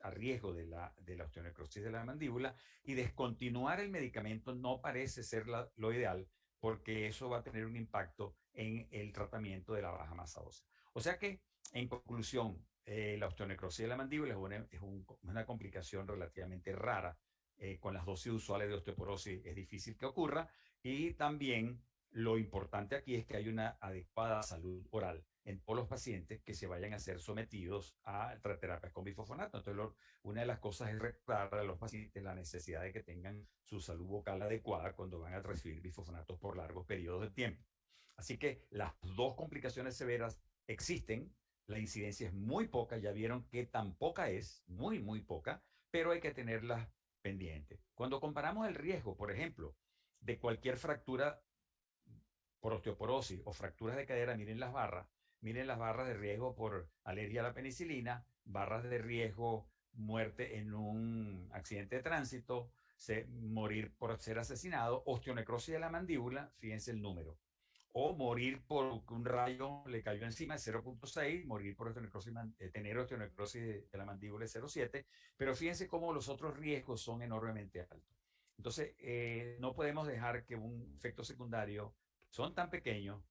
a riesgo de la osteonecrosis de la mandíbula, y descontinuar el medicamento no parece ser lo ideal, porque eso va a tener un impacto en el tratamiento de la baja masa ósea. O sea que, en conclusión, la osteonecrosis de la mandíbula es una complicación relativamente rara. Con las dosis usuales de osteoporosis es difícil que ocurra, y también lo importante aquí es que hay una adecuada salud oral en todos los pacientes que se vayan a ser sometidos a terapias con bifosfonato. Entonces, una de las cosas es recordar a los pacientes la necesidad de que tengan su salud vocal adecuada cuando van a recibir bifosfonatos por largos periodos de tiempo. Así que las dos complicaciones severas existen, la incidencia es muy poca, ya vieron que tan poca es, muy, muy poca, pero hay que tenerlas pendientes. Cuando comparamos el riesgo, por ejemplo, de cualquier fractura por osteoporosis o fracturas de cadera, miren las barras de riesgo por alergia a la penicilina, barras de riesgo, muerte en un accidente de tránsito, morir por ser asesinado, osteonecrosis de la mandíbula, fíjense el número, o morir por un rayo le cayó encima de 0.6, morir por tener osteonecrosis de la mandíbula de 0.7, pero fíjense cómo los otros riesgos son enormemente altos. Entonces, no podemos dejar que un efecto secundario son tan pequeños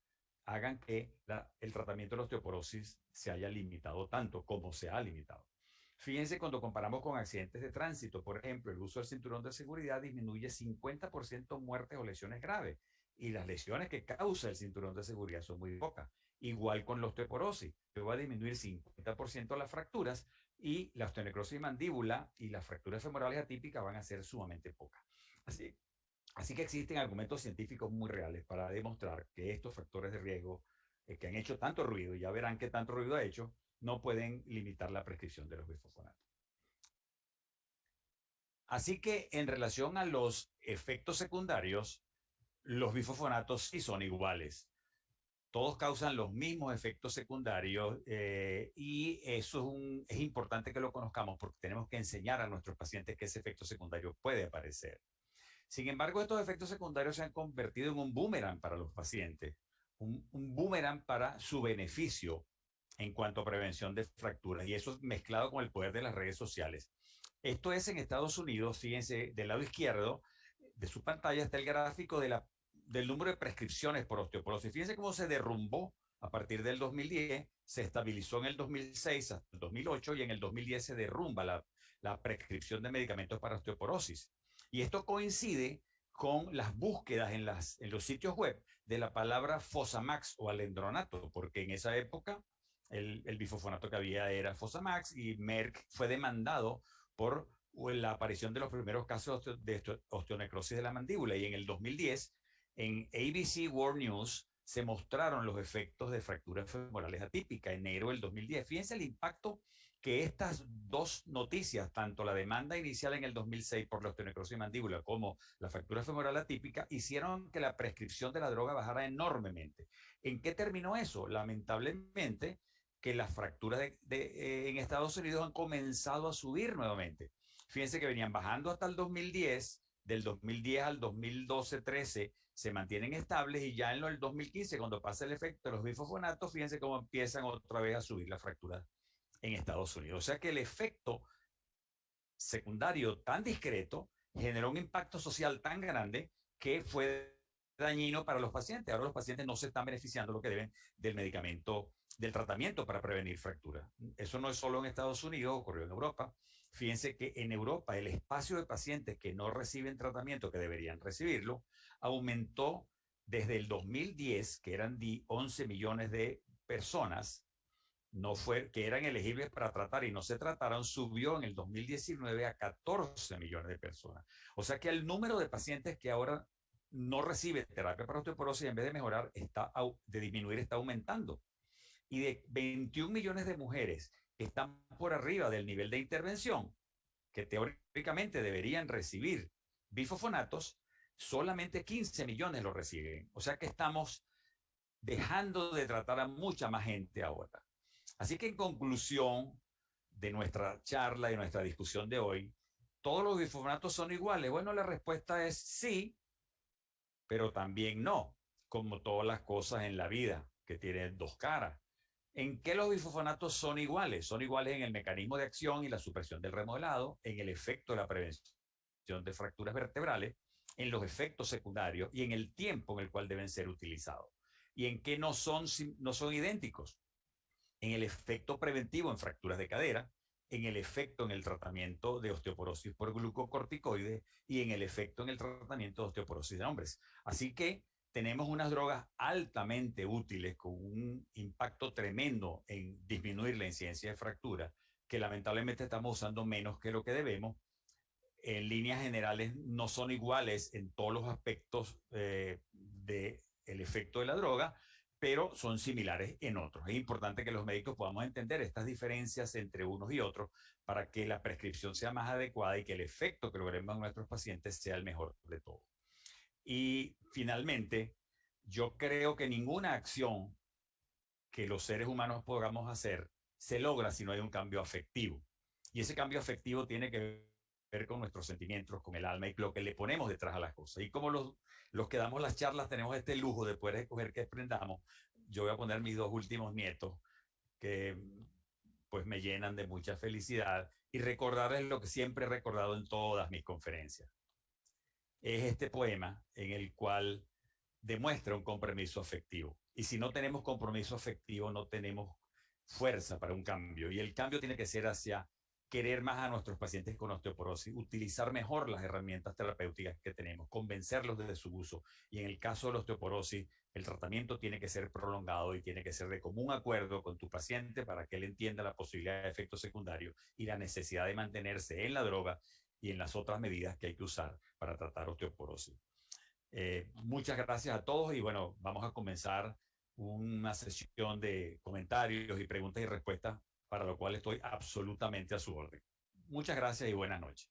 hagan que el tratamiento de la osteoporosis se haya limitado tanto como se ha limitado. Fíjense, cuando comparamos con accidentes de tránsito, por ejemplo, el uso del cinturón de seguridad disminuye 50% muertes o lesiones graves, y las lesiones que causa el cinturón de seguridad son muy pocas. Igual con la osteoporosis, que va a disminuir 50% las fracturas, y la osteonecrosis de mandíbula y las fracturas femorales atípicas van a ser sumamente pocas. Así que existen argumentos científicos muy reales para demostrar que estos factores de riesgo que han hecho tanto ruido, y ya verán qué tanto ruido ha hecho, no pueden limitar la prescripción de los bifosfonatos. Así que en relación a los efectos secundarios, los bifosfonatos sí son iguales. Todos causan los mismos efectos secundarios y eso es importante que lo conozcamos porque tenemos que enseñar a nuestros pacientes que ese efecto secundario puede aparecer. Sin embargo, estos efectos secundarios se han convertido en un boomerang para los pacientes, un boomerang para su beneficio en cuanto a prevención de fracturas, y eso mezclado con el poder de las redes sociales. Esto es en Estados Unidos. Fíjense, del lado izquierdo de su pantalla está el gráfico del número de prescripciones por osteoporosis. Fíjense cómo se derrumbó a partir del 2010, se estabilizó en el 2006 hasta el 2008 y en el 2010 se derrumba la prescripción de medicamentos para osteoporosis. Y esto coincide con las búsquedas en los sitios web de la palabra Fosamax o alendronato, porque en esa época el bifosfonato que había era Fosamax, y Merck fue demandado por la aparición de los primeros casos de osteonecrosis de la mandíbula. Y en el 2010, en ABC World News, se mostraron los efectos de fracturas femorales atípicas, enero del 2010. Fíjense el impacto que estas dos noticias, tanto la demanda inicial en el 2006 por la osteonecrosis de mandíbula como la fractura femoral atípica, hicieron que la prescripción de la droga bajara enormemente. ¿En qué terminó eso? Lamentablemente, que las fracturas en Estados Unidos han comenzado a subir nuevamente. Fíjense que venían bajando hasta el 2010, del 2010 al 2012-13 se mantienen estables, y ya en el 2015, cuando pasa el efecto de los bifosfonatos, fíjense cómo empiezan otra vez a subir las fracturas en Estados Unidos. O sea que el efecto secundario tan discreto generó un impacto social tan grande que fue dañino para los pacientes. Ahora los pacientes no se están beneficiando lo que deben del medicamento, del tratamiento para prevenir fracturas. Eso no es solo en Estados Unidos, ocurrió en Europa. Fíjense que en Europa el espacio de pacientes que no reciben tratamiento, que deberían recibirlo, aumentó desde el 2010, que eran 11 millones de personas que eran elegibles para tratar y no se trataron, subió en el 2019 a 14 millones de personas. O sea que el número de pacientes que ahora no reciben terapia para osteoporosis, en vez de mejorar, de disminuir, está aumentando. Y de 21 millones de mujeres que están por arriba del nivel de intervención, que teóricamente deberían recibir bifosfonatos, solamente 15 millones lo reciben. O sea que estamos dejando de tratar a mucha más gente ahora. Así que en conclusión de nuestra charla y nuestra discusión de hoy, ¿todos los bifosfonatos son iguales? Bueno, la respuesta es sí, pero también no, como todas las cosas en la vida que tienen dos caras. ¿En qué los bifosfonatos son iguales? Son iguales en el mecanismo de acción y la supresión del remodelado, en el efecto de la prevención de fracturas vertebrales, en los efectos secundarios y en el tiempo en el cual deben ser utilizados. ¿Y en qué no son idénticos? En el efecto preventivo en fracturas de cadera, en el efecto en el tratamiento de osteoporosis por glucocorticoides y en el efecto en el tratamiento de osteoporosis de hombres. Así que tenemos unas drogas altamente útiles con un impacto tremendo en disminuir la incidencia de fractura, que lamentablemente estamos usando menos que lo que debemos. En líneas generales no son iguales en todos los aspectos del efecto de la droga, pero son similares en otros. Es importante que los médicos podamos entender estas diferencias entre unos y otros para que la prescripción sea más adecuada y que el efecto que logremos en nuestros pacientes sea el mejor de todos. Y finalmente, yo creo que ninguna acción que los seres humanos podamos hacer se logra si no hay un cambio afectivo. Y ese cambio afectivo tiene que ver con nuestros sentimientos, con el alma y lo que le ponemos detrás a las cosas. Y como los que damos las charlas tenemos este lujo de poder escoger qué aprendamos, yo voy a poner mis dos últimos nietos que pues me llenan de mucha felicidad y recordarles lo que siempre he recordado en todas mis conferencias. Es este poema en el cual demuestra un compromiso afectivo. Y si no tenemos compromiso afectivo, no tenemos fuerza para un cambio. Y el cambio tiene que ser hacia querer más a nuestros pacientes con osteoporosis, utilizar mejor las herramientas terapéuticas que tenemos, convencerlos de su uso. Y en el caso de la osteoporosis, el tratamiento tiene que ser prolongado y tiene que ser de común acuerdo con tu paciente para que él entienda la posibilidad de efectos secundarios y la necesidad de mantenerse en la droga y en las otras medidas que hay que usar para tratar osteoporosis. Muchas gracias a todos y bueno, vamos a comenzar una sesión de comentarios y preguntas y respuestas para lo cual estoy absolutamente a su orden. Muchas gracias y buenas noches.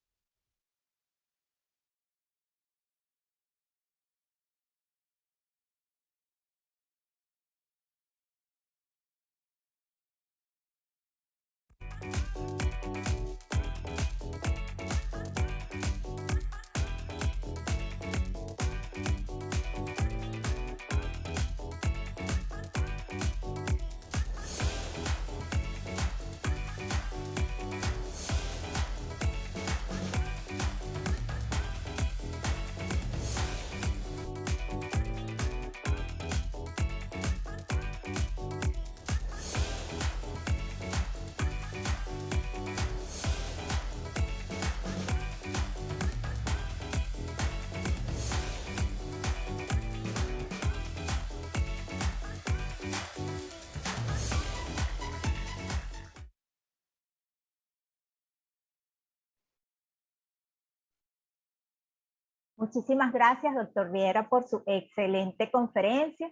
Muchísimas gracias, doctor Riera, por su excelente conferencia.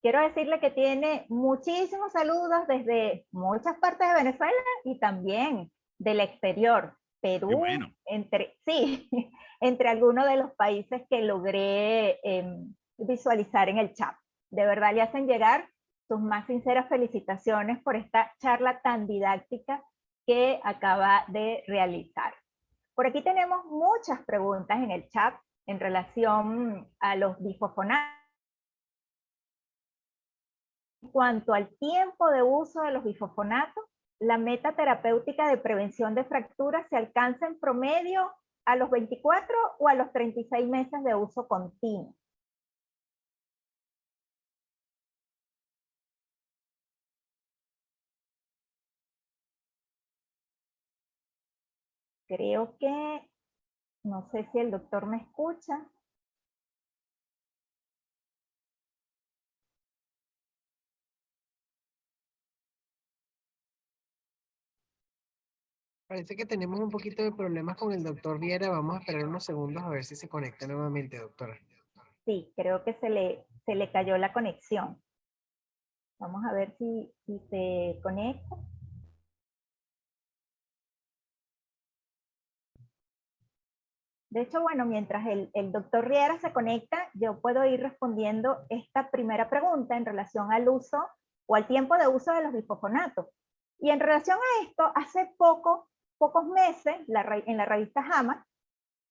Quiero decirle que tiene muchísimos saludos desde muchas partes de Venezuela y también del exterior. Perú, bueno. entre algunos de los países que logré visualizar en el chat. De verdad le hacen llegar sus más sinceras felicitaciones por esta charla tan didáctica que acaba de realizar. Por aquí tenemos muchas preguntas en el chat en relación a los bifosfonatos. En cuanto al tiempo de uso de los bifosfonatos, la meta terapéutica de prevención de fracturas se alcanza en promedio a los 24 o a los 36 meses de uso continuo. Creo que, no sé si el doctor me escucha. Parece que tenemos un poquito de problemas con el doctor Viera. Vamos a esperar unos segundos a ver si se conecta nuevamente, doctora. Sí, creo que se le cayó la conexión. Vamos a ver si se conecta. De hecho, bueno, mientras el doctor Riera se conecta, yo puedo ir respondiendo esta primera pregunta en relación al uso o al tiempo de uso de los bifosfonatos. Y en relación a esto, hace pocos meses, en la revista JAMA,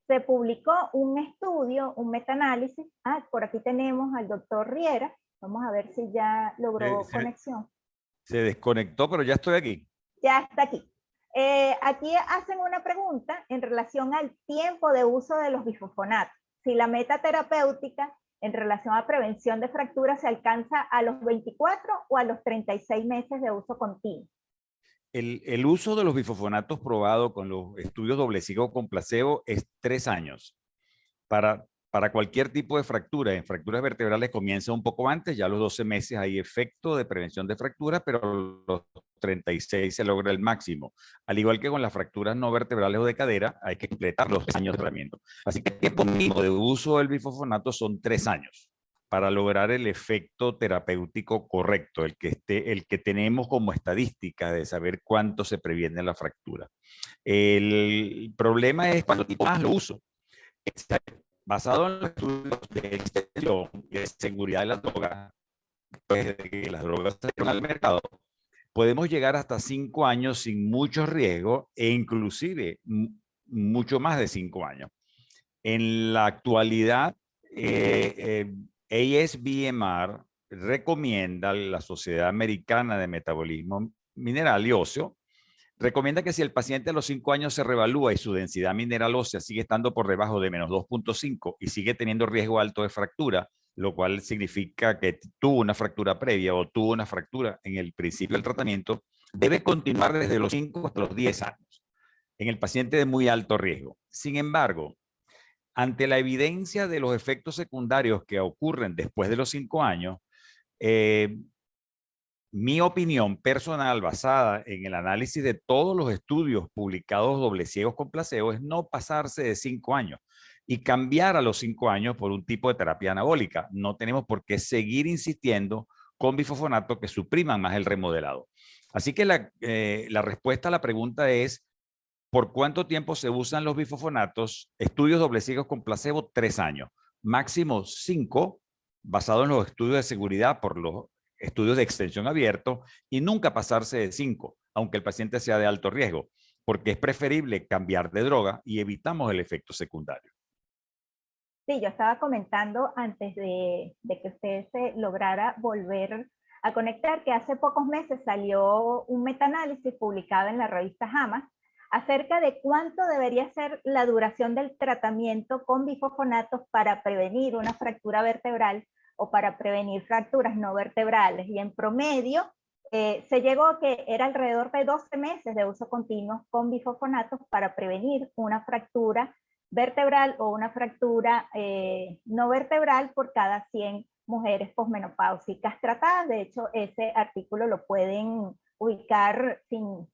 se publicó un estudio, un metaanálisis. Por aquí tenemos al doctor Riera. Vamos a ver si ya logró conexión. Se desconectó, pero ya estoy aquí. Ya está aquí. Aquí hacen una pregunta en relación al tiempo de uso de los bifosfonatos. Si la meta terapéutica en relación a prevención de fracturas se alcanza a los 24 o a los 36 meses de uso continuo. El uso de los bifosfonatos probado con los estudios doble ciego con placebo es 3 años para para cualquier tipo de fractura, en fracturas vertebrales comienza un poco antes, ya a los 12 meses hay efecto de prevención de fractura, pero a los 36 se logra el máximo. Al igual que con las fracturas no vertebrales o de cadera, hay que completar los 3 años de tratamiento. Así que el tiempo mínimo de uso del bifosfonato son 3 años para lograr el efecto terapéutico correcto, el que tenemos como estadística de saber cuánto se previene la fractura. El problema es cuánto tiempo más lo uso. Basado en los estudios de extensión y de seguridad de las drogas, desde que las drogas salieron al mercado, podemos llegar hasta 5 años sin mucho riesgo e inclusive mucho más de 5 años. En la actualidad, ASBMR recomienda, la Sociedad Americana de Metabolismo Mineral y Óseo, recomienda que si el paciente a los 5 años se reevalúa y su densidad mineral ósea sigue estando por debajo de menos 2.5 y sigue teniendo riesgo alto de fractura, lo cual significa que tuvo una fractura previa o tuvo una fractura en el principio del tratamiento, debe continuar desde los 5 hasta los 10 años en el paciente de muy alto riesgo. Sin embargo, ante la evidencia de los efectos secundarios que ocurren después de los 5 años, mi opinión personal basada en el análisis de todos los estudios publicados doble ciegos con placebo es no pasarse de 5 años y cambiar a los 5 años por un tipo de terapia anabólica. No tenemos por qué seguir insistiendo con bifosfonato que supriman más el remodelado. Así que la respuesta a la pregunta es, ¿por cuánto tiempo se usan los bifosfonatos? Estudios doble ciegos con placebo, 3 años. Máximo 5, basado en los estudios de seguridad por los estudios de extensión abiertos, y nunca pasarse de 5, aunque el paciente sea de alto riesgo, porque es preferible cambiar de droga y evitamos el efecto secundario. Sí, yo estaba comentando antes de que usted se lograra volver a conectar, que hace pocos meses salió un metaanálisis publicado en la revista JAMA acerca de cuánto debería ser la duración del tratamiento con bifosfonatos para prevenir una fractura vertebral o para prevenir fracturas no vertebrales. Y en promedio se llegó a que era alrededor de 12 meses de uso continuo con bifosfonatos para prevenir una fractura vertebral o una fractura no vertebral por cada 100 mujeres posmenopáusicas tratadas. De hecho, ese artículo lo pueden ubicar sin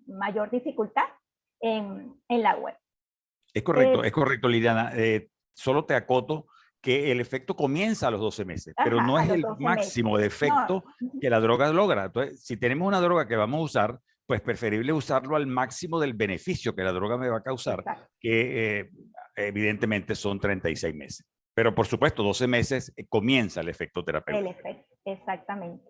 mayor dificultad en la web. Es correcto, Liliana. Solo te acoto que el efecto comienza a los 12 meses, pero no es el máximo de efecto que la droga logra. Entonces, si tenemos una droga que vamos a usar, pues preferible usarlo al máximo del beneficio que la droga me va a causar, que evidentemente son 36 meses. Pero por supuesto, 12 meses comienza el efecto terapéutico. El efecto, exactamente.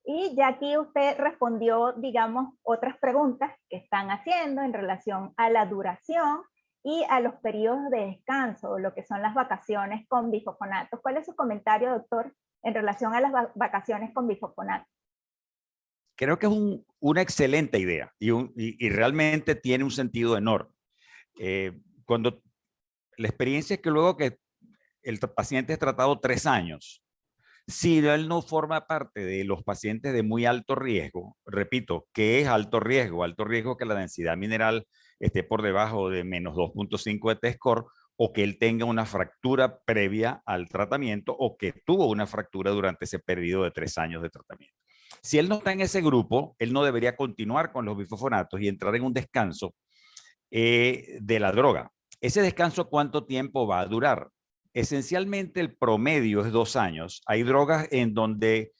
Y ya aquí usted respondió, digamos, otras preguntas que están haciendo en relación a la duración y a los periodos de descanso, lo que son las vacaciones con bifosfonatos. ¿Cuál es su comentario, doctor, en relación a las vacaciones con bifosfonatos? Creo que es una excelente idea y realmente tiene un sentido enorme. Cuando la experiencia es que luego que el paciente es tratado 3 años, si él no forma parte de los pacientes de muy alto riesgo, repito, ¿qué es alto riesgo? Alto riesgo que la densidad mineral esté por debajo de menos 2.5 de T-score, o que él tenga una fractura previa al tratamiento o que tuvo una fractura durante ese periodo de 3 años de tratamiento. Si él no está en ese grupo, él no debería continuar con los bifosfonatos y entrar en un descanso de la droga. ¿Ese descanso cuánto tiempo va a durar? Esencialmente el promedio es 2 años. Hay drogas en donde,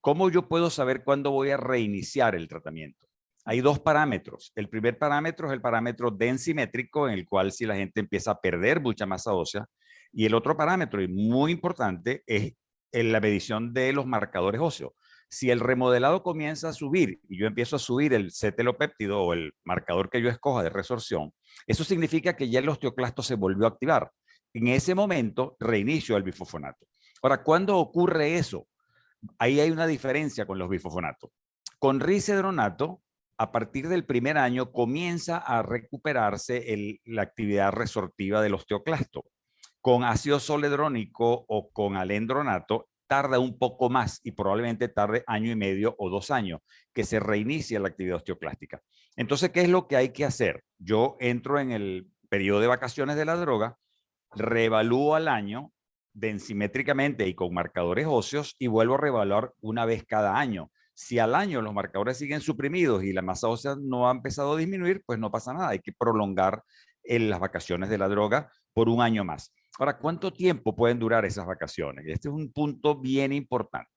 ¿cómo yo puedo saber cuándo voy a reiniciar el tratamiento? Hay 2 parámetros. El primer parámetro es el parámetro densimétrico, en el cual si la gente empieza a perder mucha masa ósea. Y el otro parámetro, y muy importante, es la medición de los marcadores óseos. Si el remodelado comienza a subir y yo empiezo a subir el cetelopéptido o el marcador que yo escoja de resorción, eso significa que ya el osteoclasto se volvió a activar. En ese momento reinicio el bifosfonato. Ahora, ¿cuándo ocurre eso? Ahí hay una diferencia con los bifosfonatos. Con risedronato, a partir del primer año comienza a recuperarse la actividad resortiva del osteoclasto. Con ácido zoledrónico o con alendronato tarda un poco más y probablemente tarde 1 año y medio o 2 años que se reinicie la actividad osteoclástica. Entonces, ¿qué es lo que hay que hacer? Yo entro en el periodo de vacaciones de la droga, reevalúo al año densimétricamente y con marcadores óseos y vuelvo a reevaluar una vez cada año. Si al año los marcadores siguen suprimidos y la masa ósea no ha empezado a disminuir, pues no pasa nada. Hay que prolongar las vacaciones de la droga por un año más. Ahora, ¿cuánto tiempo pueden durar esas vacaciones? Este es un punto bien importante.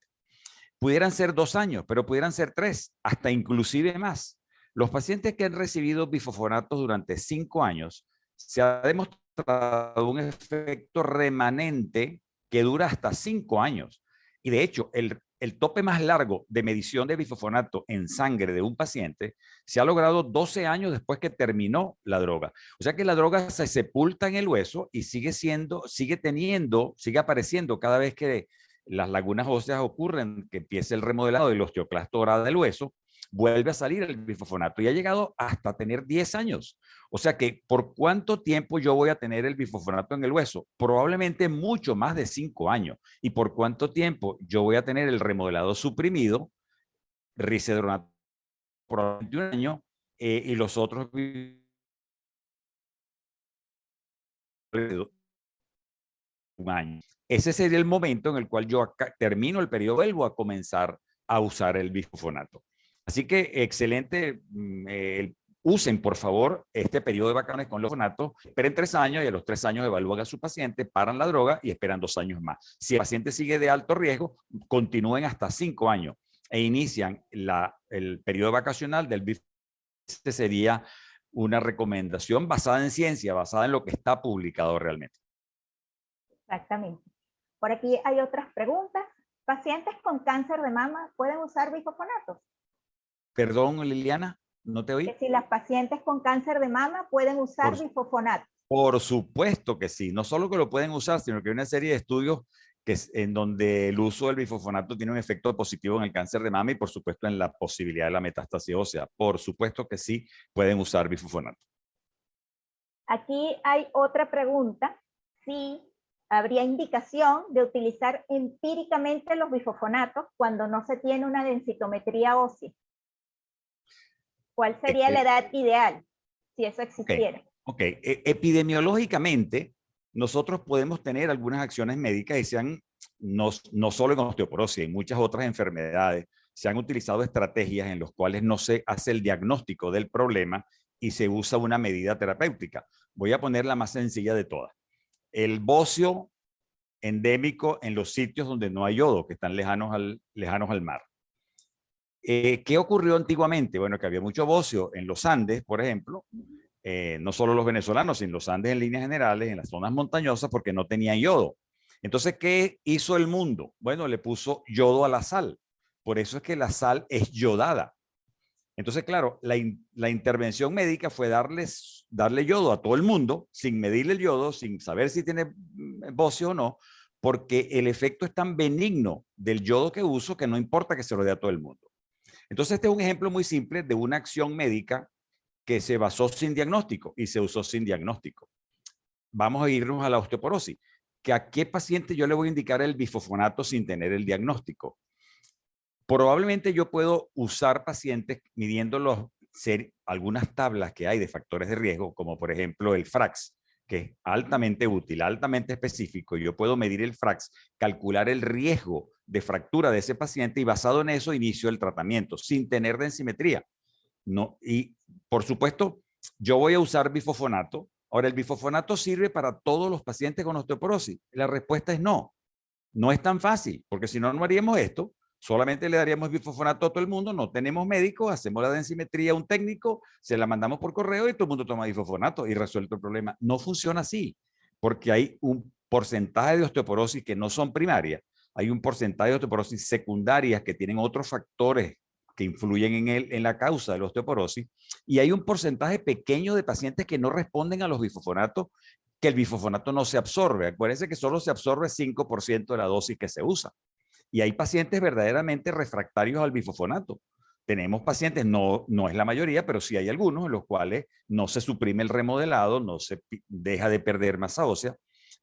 Pudieran ser 2 años, pero pudieran ser 3, hasta inclusive más. Los pacientes que han recibido bifosfonatos durante 5 años, se ha demostrado un efecto remanente que dura hasta 5 años. Y de hecho, el tope más largo de medición de bifosfonato en sangre de un paciente se ha logrado 12 años después que terminó la droga. O sea que la droga se sepulta en el hueso y sigue apareciendo cada vez que las lagunas óseas ocurren, que empieza el remodelado del osteoclasto dorado del hueso, vuelve a salir el bifosfonato y ha llegado hasta tener 10 años. O sea que, ¿por cuánto tiempo yo voy a tener el bifosfonato en el hueso? Probablemente mucho más de 5 años. ¿Y por cuánto tiempo yo voy a tener el remodelado suprimido, risedronato, probablemente 1 año, y los otros un año? Ese sería el momento en el cual yo termino el periodo, vuelvo a comenzar a usar el bifosfonato. Así que excelente, usen por favor este periodo de vacaciones con los bifosfonatos, esperen 3 años y a los 3 años evalúan a su paciente, paran la droga y esperan 2 años más. Si el paciente sigue de alto riesgo, continúen hasta 5 años e inician el periodo vacacional del bifosfonato. Este sería una recomendación basada en ciencia, basada en lo que está publicado realmente. Exactamente. Por aquí hay otras preguntas. ¿Pacientes con cáncer de mama pueden usar bifosfonatos? Perdón, Liliana, no te oí. Que si las pacientes con cáncer de mama pueden usar bifosfonatos. Por supuesto que sí. No solo que lo pueden usar, sino que hay una serie de estudios en donde el uso del bifosfonato tiene un efecto positivo en el cáncer de mama y por supuesto en la posibilidad de la metástasis ósea. Por supuesto que sí pueden usar bifosfonato. Aquí hay otra pregunta. Si habría indicación de utilizar empíricamente los bifosfonatos cuando no se tiene una densitometría ósea. ¿Cuál sería la edad ideal si eso existiera? Epidemiológicamente, nosotros podemos tener algunas acciones médicas y no solo en osteoporosis, en muchas otras enfermedades, se han utilizado estrategias en las cuales no se hace el diagnóstico del problema y se usa una medida terapéutica. Voy a poner la más sencilla de todas. El bocio endémico en los sitios donde no hay yodo, que están lejanos al mar. ¿Qué ocurrió antiguamente? Bueno, que había mucho bocio en los Andes, por ejemplo, no solo los venezolanos, sino los Andes en líneas generales, en las zonas montañosas, porque no tenían yodo. Entonces, ¿qué hizo el mundo? Bueno, le puso yodo a la sal. Por eso es que la sal es yodada. Entonces, claro, la intervención médica fue darle yodo a todo el mundo, sin medirle el yodo, sin saber si tiene bocio o no, porque el efecto es tan benigno del yodo que uso que no importa que se lo dé a todo el mundo. Entonces, este es un ejemplo muy simple de una acción médica que se basó sin diagnóstico y se usó sin diagnóstico. Vamos a irnos a la osteoporosis. ¿A qué paciente yo le voy a indicar el bifosfonato sin tener el diagnóstico? Probablemente yo puedo usar pacientes midiendo algunas tablas que hay de factores de riesgo, como por ejemplo el FRAX, que es altamente útil, altamente específico. Yo puedo medir el FRAX, calcular el riesgo de fractura de ese paciente y basado en eso inicio el tratamiento sin tener densimetría. No, y por supuesto, yo voy a usar bifosfonato. Ahora, ¿el bifosfonato sirve para todos los pacientes con osteoporosis? La respuesta es no. No es tan fácil, porque si no, no haríamos esto. Solamente le daríamos bifosfonato a todo el mundo, no tenemos médico, hacemos la densimetría a un técnico, se la mandamos por correo y todo el mundo toma bifosfonato y resuelto el problema. No funciona así, porque hay un porcentaje de osteoporosis que no son primarias, hay un porcentaje de osteoporosis secundarias que tienen otros factores que influyen en la causa de la osteoporosis, y hay un porcentaje pequeño de pacientes que no responden a los bifosfonatos, que el bifosfonato no se absorbe. Acuérdense que solo se absorbe 5% de la dosis que se usa. Y hay pacientes verdaderamente refractarios al bifosfonato. Tenemos pacientes, no es la mayoría, pero sí hay algunos en los cuales no se suprime el remodelado, no se deja de perder masa ósea.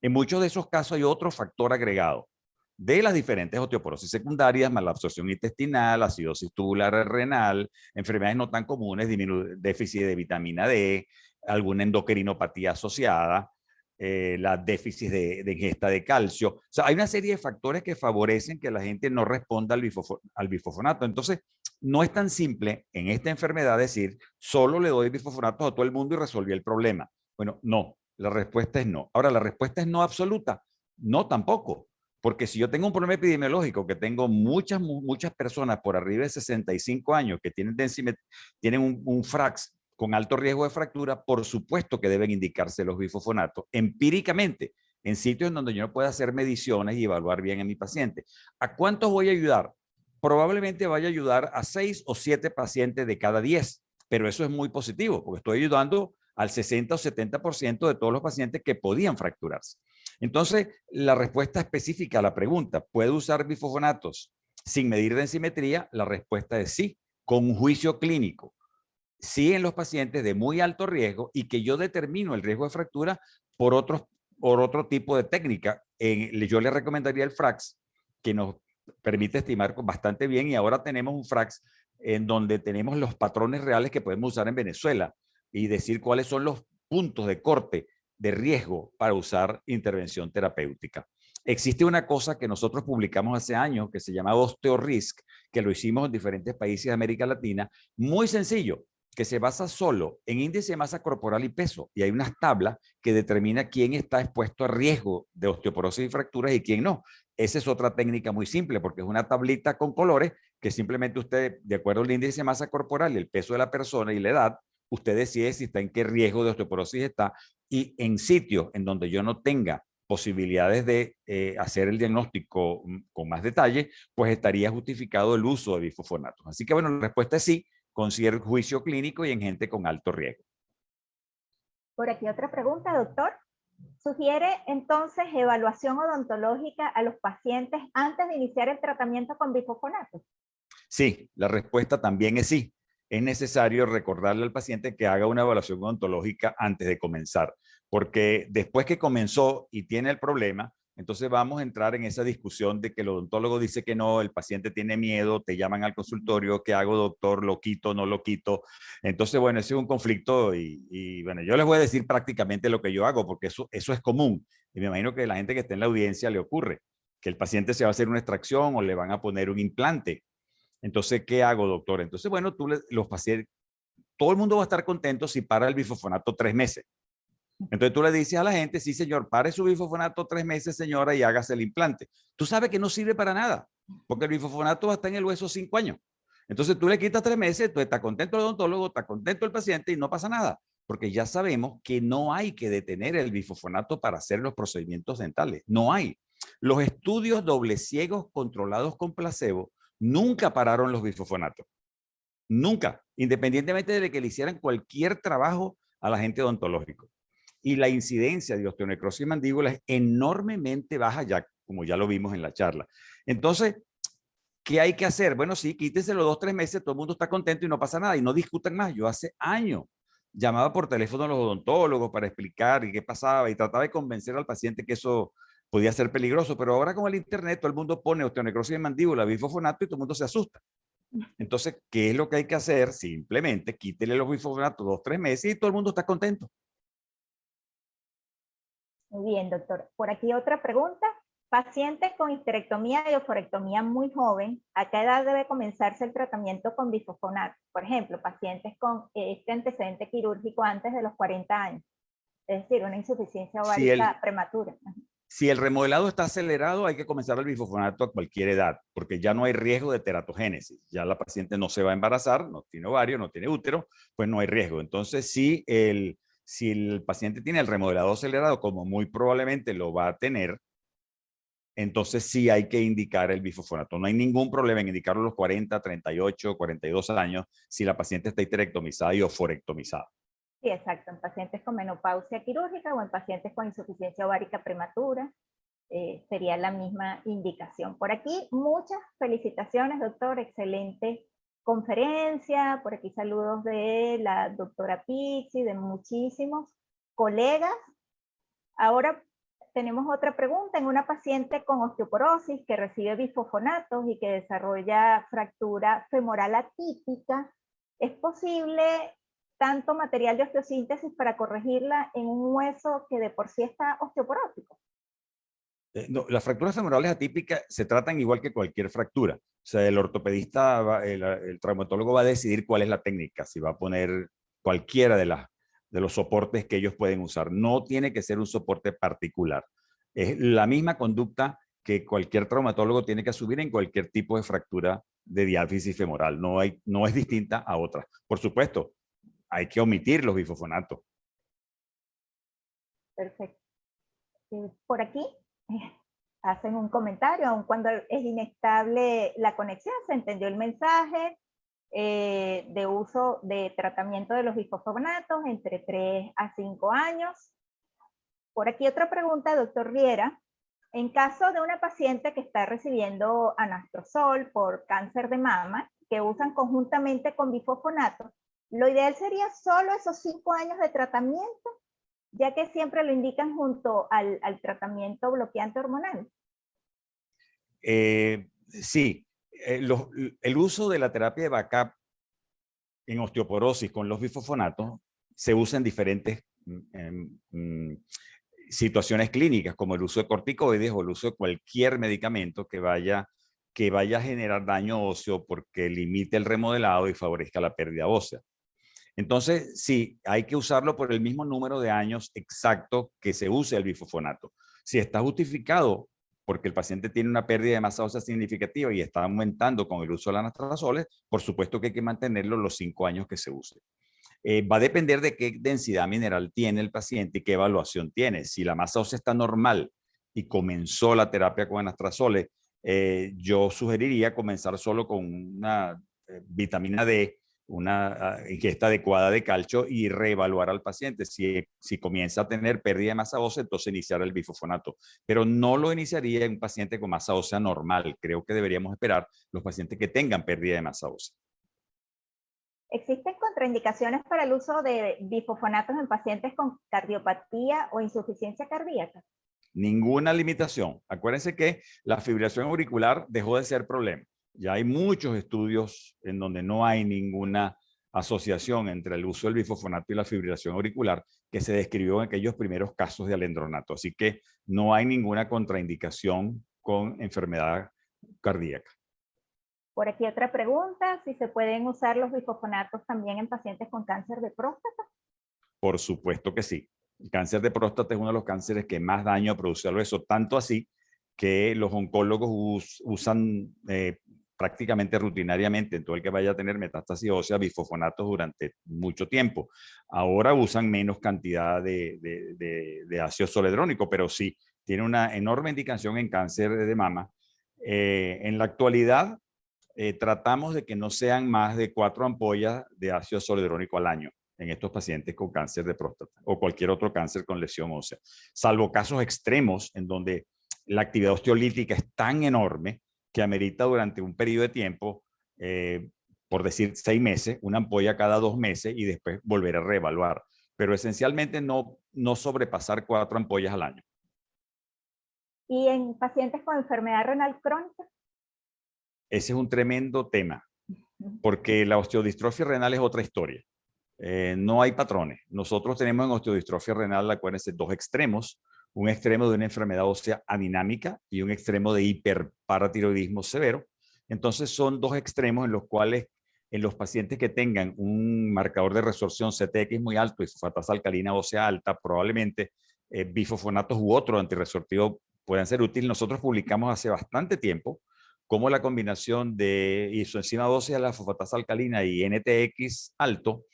En muchos de esos casos hay otro factor agregado de las diferentes osteoporosis secundarias, malabsorción intestinal, acidosis tubular renal, enfermedades no tan comunes, déficit de vitamina D, alguna endocrinopatía asociada, la déficit de ingesta de calcio. O sea, hay una serie de factores que favorecen que la gente no responda al bifosfonato. Entonces, no es tan simple en esta enfermedad decir, solo le doy bifosfonatos a todo el mundo y resolví el problema. Bueno, no, la respuesta es no. Ahora, la respuesta es no absoluta. No tampoco. Porque si yo tengo un problema epidemiológico, que tengo muchas personas por arriba de 65 años que tienen un FRAX con alto riesgo de fractura, por supuesto que deben indicarse los bifosfonatos empíricamente en sitios en donde yo no pueda hacer mediciones y evaluar bien a mi paciente. ¿A cuántos voy a ayudar? Probablemente vaya a ayudar a 6 o 7 pacientes de cada 10, pero eso es muy positivo porque estoy ayudando al 60 o 70% de todos los pacientes que podían fracturarse. Entonces, la respuesta específica a la pregunta, ¿puedo usar bifosfonatos sin medir densimetría? La respuesta es sí, con un juicio clínico. Sí en los pacientes de muy alto riesgo y que yo determino el riesgo de fractura por otro tipo de técnica. Yo le recomendaría el FRAX, que nos permite estimar bastante bien, y ahora tenemos un FRAX en donde tenemos los patrones reales que podemos usar en Venezuela y decir cuáles son los puntos de corte de riesgo para usar intervención terapéutica. Existe una cosa que nosotros publicamos hace años que se llama OsteoRisk, que lo hicimos en diferentes países de América Latina, muy sencillo, que se basa solo en índice de masa corporal y peso, y hay unas tablas que determina quién está expuesto a riesgo de osteoporosis y fracturas y quién no. Esa es otra técnica muy simple, porque es una tablita con colores que simplemente usted, de acuerdo al índice de masa corporal, el peso de la persona y la edad, usted decide si está en qué riesgo de osteoporosis está, y en sitios en donde yo no tenga posibilidades de hacer el diagnóstico con más detalle, pues estaría justificado el uso de bifosfonatos. Así que bueno, la respuesta es sí, con cierto juicio clínico y en gente con alto riesgo. Por aquí otra pregunta, doctor. ¿Sugiere entonces evaluación odontológica a los pacientes antes de iniciar el tratamiento con bifosfonatos? Sí, la respuesta también es sí. Es necesario recordarle al paciente que haga una evaluación odontológica antes de comenzar, porque después que comenzó y tiene el problema, entonces vamos a entrar en esa discusión de que el odontólogo dice que no, el paciente tiene miedo, te llaman al consultorio, ¿qué hago, doctor? ¿Lo quito, no lo quito? Entonces, bueno, ese es un conflicto y bueno, yo les voy a decir prácticamente lo que yo hago, porque eso es común. Y me imagino que a la gente que está en la audiencia le ocurre, que el paciente se va a hacer una extracción o le van a poner un implante. Entonces, ¿qué hago, doctor? Entonces, bueno, los pacientes, todo el mundo va a estar contento si para el bifosfonato 3 meses. Entonces tú le dices a la gente, sí señor, pare su bifosfonato 3 meses, señora, y hágase el implante. Tú sabes que no sirve para nada, porque el bifosfonato va a estar en el hueso 5 años. Entonces tú le quitas 3 meses, entonces está contento el odontólogo, está contento el paciente y no pasa nada, porque ya sabemos que no hay que detener el bifosfonato para hacer los procedimientos dentales. No hay. Los estudios doble ciegos controlados con placebo nunca pararon los bifosfonatos. Nunca, independientemente de que le hicieran cualquier trabajo a la gente odontológico. Y la incidencia de osteonecrosis de mandíbula es enormemente baja, ya, como ya lo vimos en la charla. Entonces, ¿qué hay que hacer? Bueno, sí, quítense los 2 o 3 meses, todo el mundo está contento y no pasa nada, y no discutan más. Yo hace años llamaba por teléfono a los odontólogos para explicar y qué pasaba, y trataba de convencer al paciente que eso podía ser peligroso, pero ahora con el internet todo el mundo pone osteonecrosis de mandíbula, bifosfonato, y todo el mundo se asusta. Entonces, ¿qué es lo que hay que hacer? Simplemente quítele los bifosfonatos 2 o 3 meses y todo el mundo está contento. Muy bien, doctor. Por aquí otra pregunta. Paciente con histerectomía y oforectomía muy joven, ¿a qué edad debe comenzarse el tratamiento con bifosfonato? Por ejemplo, pacientes con este antecedente quirúrgico antes de los 40 años, es decir, una insuficiencia ovárica prematura. Si el remodelado está acelerado, hay que comenzar el bifosfonato a cualquier edad, porque ya no hay riesgo de teratogénesis. Ya la paciente no se va a embarazar, no tiene ovario, no tiene útero, pues no hay riesgo. Entonces, si el paciente tiene el remodelado acelerado, como muy probablemente lo va a tener, entonces sí hay que indicar el bifosfonato. No hay ningún problema en indicarlo a los 40, 38, 42 años si la paciente está histerectomizada y oforectomizada. Sí, exacto, en pacientes con menopausia quirúrgica o en pacientes con insuficiencia ovárica prematura, sería la misma indicación. Por aquí, muchas felicitaciones, doctor, excelente conferencia. Por aquí saludos de la doctora Pizzi, de muchísimos colegas. Ahora tenemos otra pregunta. En una paciente con osteoporosis que recibe bifosfonatos y que desarrolla fractura femoral atípica, ¿es posible tanto material de osteosíntesis para corregirla en un hueso que de por sí está osteoporótico? No, las fracturas femorales atípicas se tratan igual que cualquier fractura. O sea, el ortopedista, el traumatólogo va a decidir cuál es la técnica, si va a poner cualquiera de los soportes que ellos pueden usar. No tiene que ser un soporte particular. Es la misma conducta que cualquier traumatólogo tiene que asumir en cualquier tipo de fractura de diáfisis femoral. No es distinta a otras. Por supuesto, hay que omitir los bifosfonatos. Perfecto. Por aquí hacen un comentario, aun cuando es inestable la conexión, se entendió el mensaje de uso de tratamiento de los bifosfonatos entre 3 a 5 años. Por aquí otra pregunta, doctor Riera. En caso de una paciente que está recibiendo anastrozol por cáncer de mama, que usan conjuntamente con bifosfonato, lo ideal sería solo esos 5 años de tratamiento, ya que siempre lo indican junto al tratamiento bloqueante hormonal. Sí, el uso de la terapia de backup en osteoporosis con los bifosfonatos se usa en diferentes situaciones clínicas, como el uso de corticoides o el uso de cualquier medicamento que vaya a generar daño óseo porque limite el remodelado y favorezca la pérdida ósea. Entonces, sí, hay que usarlo por el mismo número de años exacto que se use el bifosfonato. Si está justificado porque el paciente tiene una pérdida de masa ósea significativa y está aumentando con el uso de las anastrozol, por supuesto que hay que mantenerlo los 5 años que se use. Va a depender de qué densidad mineral tiene el paciente y qué evaluación tiene. Si la masa ósea está normal y comenzó la terapia con anastrozol, yo sugeriría comenzar solo con una vitamina D, una ingesta adecuada de calcio y reevaluar al paciente. Si comienza a tener pérdida de masa ósea, entonces iniciar el bifosfonato. Pero no lo iniciaría en un paciente con masa ósea normal. Creo que deberíamos esperar los pacientes que tengan pérdida de masa ósea. ¿Existen contraindicaciones para el uso de bifosfonatos en pacientes con cardiopatía o insuficiencia cardíaca? Ninguna limitación. Acuérdense que la fibrilación auricular dejó de ser problema. Ya hay muchos estudios en donde no hay ninguna asociación entre el uso del bifosfonato y la fibrilación auricular que se describió en aquellos primeros casos de alendronato. Así que no hay ninguna contraindicación con enfermedad cardíaca. Por aquí otra pregunta, si se pueden usar los bifosfonatos también en pacientes con cáncer de próstata. Por supuesto que sí. El cáncer de próstata es uno de los cánceres que más daño produce al hueso, tanto así que los oncólogos usan prácticamente rutinariamente en todo el que vaya a tener metástasis ósea bifosfonatos durante mucho tiempo. Ahora usan menos cantidad de ácido zoledrónico, pero sí, tiene una enorme indicación en cáncer de mama. En la actualidad, tratamos de que no sean más de 4 ampollas de ácido zoledrónico al año en estos pacientes con cáncer de próstata o cualquier otro cáncer con lesión ósea, salvo casos extremos en donde la actividad osteolítica es tan enorme que amerita durante un periodo de tiempo, por decir 6 meses, una ampolla cada 2 meses y después volver a reevaluar. Pero esencialmente no sobrepasar 4 ampollas al año. ¿Y en pacientes con enfermedad renal crónica? Ese es un tremendo tema, porque la osteodistrofia renal es otra historia. No hay patrones. Nosotros tenemos en osteodistrofia renal, acuérdense, 2 extremos. Un extremo de una enfermedad ósea adinámica y un extremo de hiperparatiroidismo severo. Entonces son 2 extremos en los cuales en los pacientes que tengan un marcador de resorción CTX muy alto y fosfatasa alcalina ósea alta, probablemente bifosfonatos u otro antirresortivo puedan ser útiles. Nosotros publicamos hace bastante tiempo cómo la combinación de isoenzima ósea, la fosfatasa alcalina y NTX alto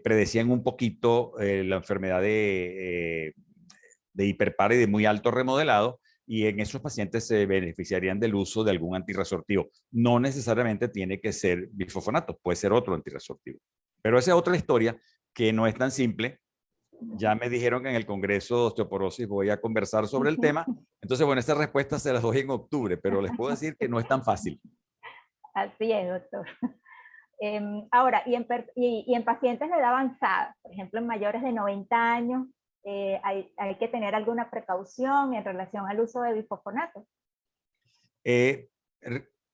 predecían un poquito la enfermedad de hiperpar y de muy alto remodelado, y en esos pacientes se beneficiarían del uso de algún antirresortivo. No necesariamente tiene que ser bifosfonato, puede ser otro antirresortivo. Pero esa es otra historia que no es tan simple. Ya me dijeron que en el Congreso de Osteoporosis voy a conversar sobre el tema. Entonces, bueno, esa respuesta se las doy en octubre, pero les puedo decir que no es tan fácil. Así es, doctor. Ahora, y en pacientes de edad avanzada, por ejemplo, en mayores de 90 años, hay que tener alguna precaución en relación al uso de bifosfonatos.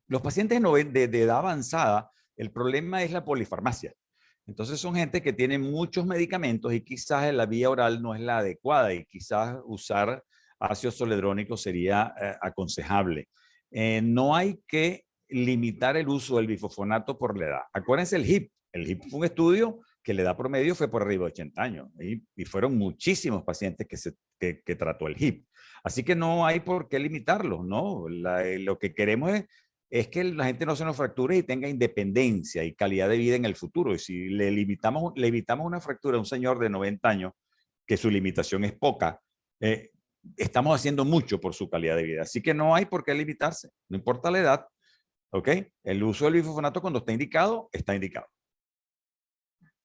Los pacientes de edad avanzada, el problema es la polifarmacia. Entonces son gente que tiene muchos medicamentos y quizás la vía oral no es la adecuada y quizás usar ácido zoledrónico sería aconsejable. No hay que limitar el uso del bifosfonato por la edad. Acuérdense el HIP. El HIP fue un estudio que la edad promedio fue por arriba de 80 años y fueron muchísimos pacientes que trató el HIP. Así que no hay por qué limitarlo, ¿no? Lo que queremos es que la gente no se nos fracture y tenga independencia y calidad de vida en el futuro. Y si le evitamos una fractura a un señor de 90 años, que su limitación es poca, estamos haciendo mucho por su calidad de vida. Así que no hay por qué limitarse, no importa la edad, ¿ok? El uso del bifosfonato cuando está indicado, está indicado.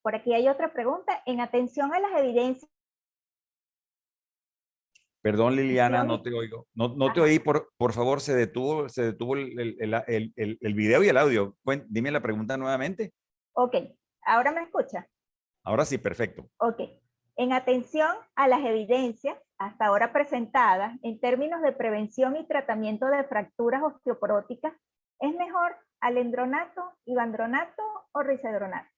Por aquí hay otra pregunta. En atención a las evidencias. Perdón, Liliana, no te oigo. No te oí, por favor, se detuvo el video y el audio. Dime la pregunta nuevamente. Ok, ¿ahora me escucha? Ahora sí, perfecto. Ok. En atención a las evidencias hasta ahora presentadas en términos de prevención y tratamiento de fracturas osteoporóticas, ¿es mejor alendronato, ivandronato o risedronato?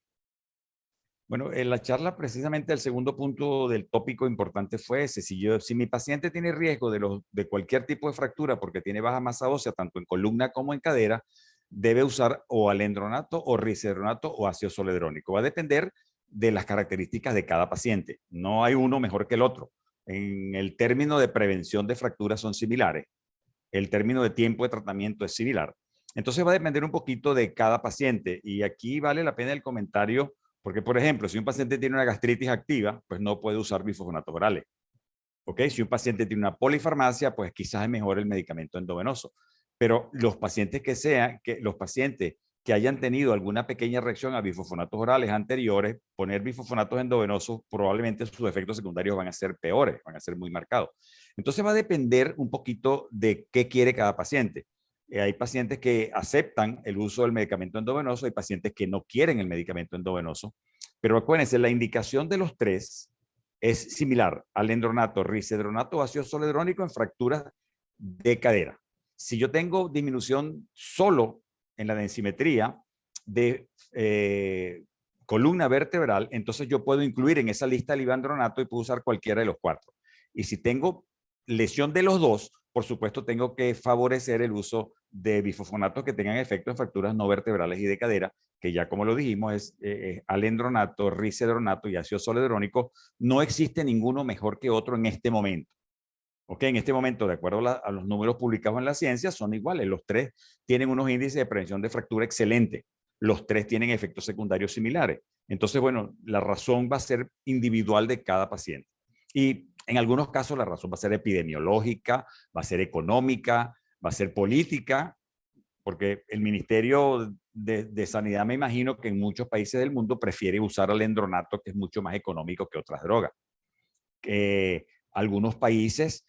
Bueno, en la charla precisamente el segundo punto del tópico importante fue ese. Si mi paciente tiene riesgo de cualquier tipo de fractura porque tiene baja masa ósea, tanto en columna como en cadera, debe usar o alendronato o risedronato o ácido zoledrónico. Va a depender de las características de cada paciente. No hay uno mejor que el otro. En el término de prevención de fracturas son similares. El término de tiempo de tratamiento es similar. Entonces va a depender un poquito de cada paciente. Y aquí vale la pena el comentario. Porque, por ejemplo, si un paciente tiene una gastritis activa, pues no puede usar bifosfonatos orales. ¿Ok? Si un paciente tiene una polifarmacia, pues quizás es mejor el medicamento endovenoso. Pero los pacientes que hayan tenido alguna pequeña reacción a bifosfonatos orales anteriores, poner bifosfonatos endovenosos, probablemente sus efectos secundarios van a ser peores, van a ser muy marcados. Entonces va a depender un poquito de qué quiere cada paciente. Hay pacientes que aceptan el uso del medicamento endovenoso, hay pacientes que no quieren el medicamento endovenoso, pero acuérdense, la indicación de los tres es similar: alendronato, risedronato, ácido zoledrónico en fracturas de cadera. Si yo tengo disminución solo en la densimetría de columna vertebral, entonces yo puedo incluir en esa lista el ivandronato y puedo usar cualquiera de los cuatro. Y si tengo lesión de los dos, por supuesto tengo que favorecer el uso de bifosfonatos que tengan efecto en fracturas no vertebrales y de cadera, que ya como lo dijimos es alendronato, risedronato y ácido zoledrónico. No existe ninguno mejor que otro en este momento. ¿Ok? En este momento, de acuerdo a los números publicados en la ciencia, son iguales. Los tres tienen unos índices de prevención de fractura excelentes. Los tres tienen efectos secundarios similares. Entonces, bueno, la razón va a ser individual de cada paciente. Y en algunos casos la razón va a ser epidemiológica, va a ser económica, va a ser política, porque el Ministerio de Sanidad, me imagino que en muchos países del mundo prefiere usar alendronato, que es mucho más económico que otras drogas. Algunos países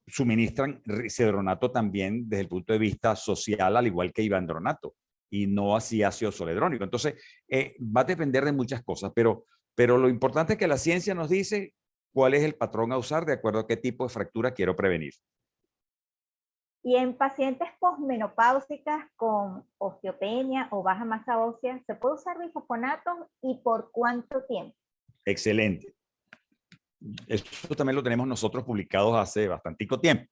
suministran risedronato también desde el punto de vista social, al igual que ivandronato, y no así ácido zoledrónico. Entonces, va a depender de muchas cosas, pero lo importante es que la ciencia nos dice cuál es el patrón a usar de acuerdo a qué tipo de fractura quiero prevenir. Y en pacientes posmenopáusicas con osteopenia o baja masa ósea, ¿se puede usar bifosfonato y por cuánto tiempo? Excelente. Eso también lo tenemos nosotros publicados hace bastantico tiempo.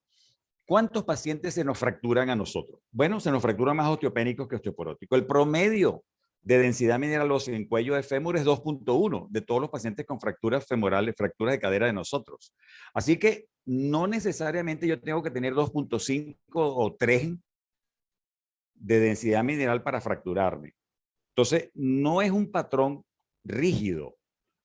¿Cuántos pacientes se nos fracturan a nosotros? Bueno, se nos fracturan más osteopénicos que osteoporóticos. El promedio de densidad mineral ósea en cuello de fémur es 2.1 de todos los pacientes con fracturas femorales, fracturas de cadera de nosotros. Así que no necesariamente yo tengo que tener 2.5 o 3 de densidad mineral para fracturarme. Entonces, no es un patrón rígido,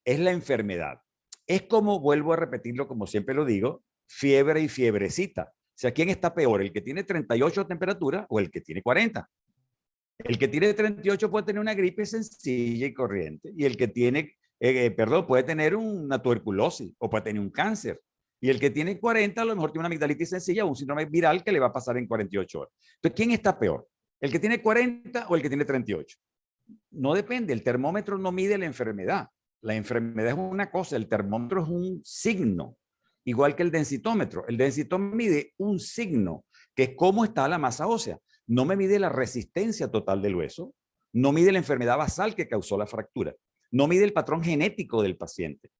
es la enfermedad. Es como, vuelvo a repetirlo como siempre lo digo, fiebre y fiebrecita. O sea, ¿quién está peor? ¿El que tiene 38 de temperatura o el que tiene 40? El que tiene 38 puede tener una gripe sencilla y corriente, y el que tiene, puede tener una tuberculosis o puede tener un cáncer. Y el que tiene 40 a lo mejor tiene una amigdalitis sencilla o un síndrome viral que le va a pasar en 48 horas. Entonces, ¿quién está peor? ¿El que tiene 40 o el que tiene 38? No depende, el termómetro no mide la enfermedad. La enfermedad es una cosa, el termómetro es un signo, igual que el densitómetro. El densitómetro mide un signo, que es cómo está la masa ósea. No me mide la resistencia total del hueso, no mide la enfermedad basal que causó la fractura, no mide el patrón genético del paciente,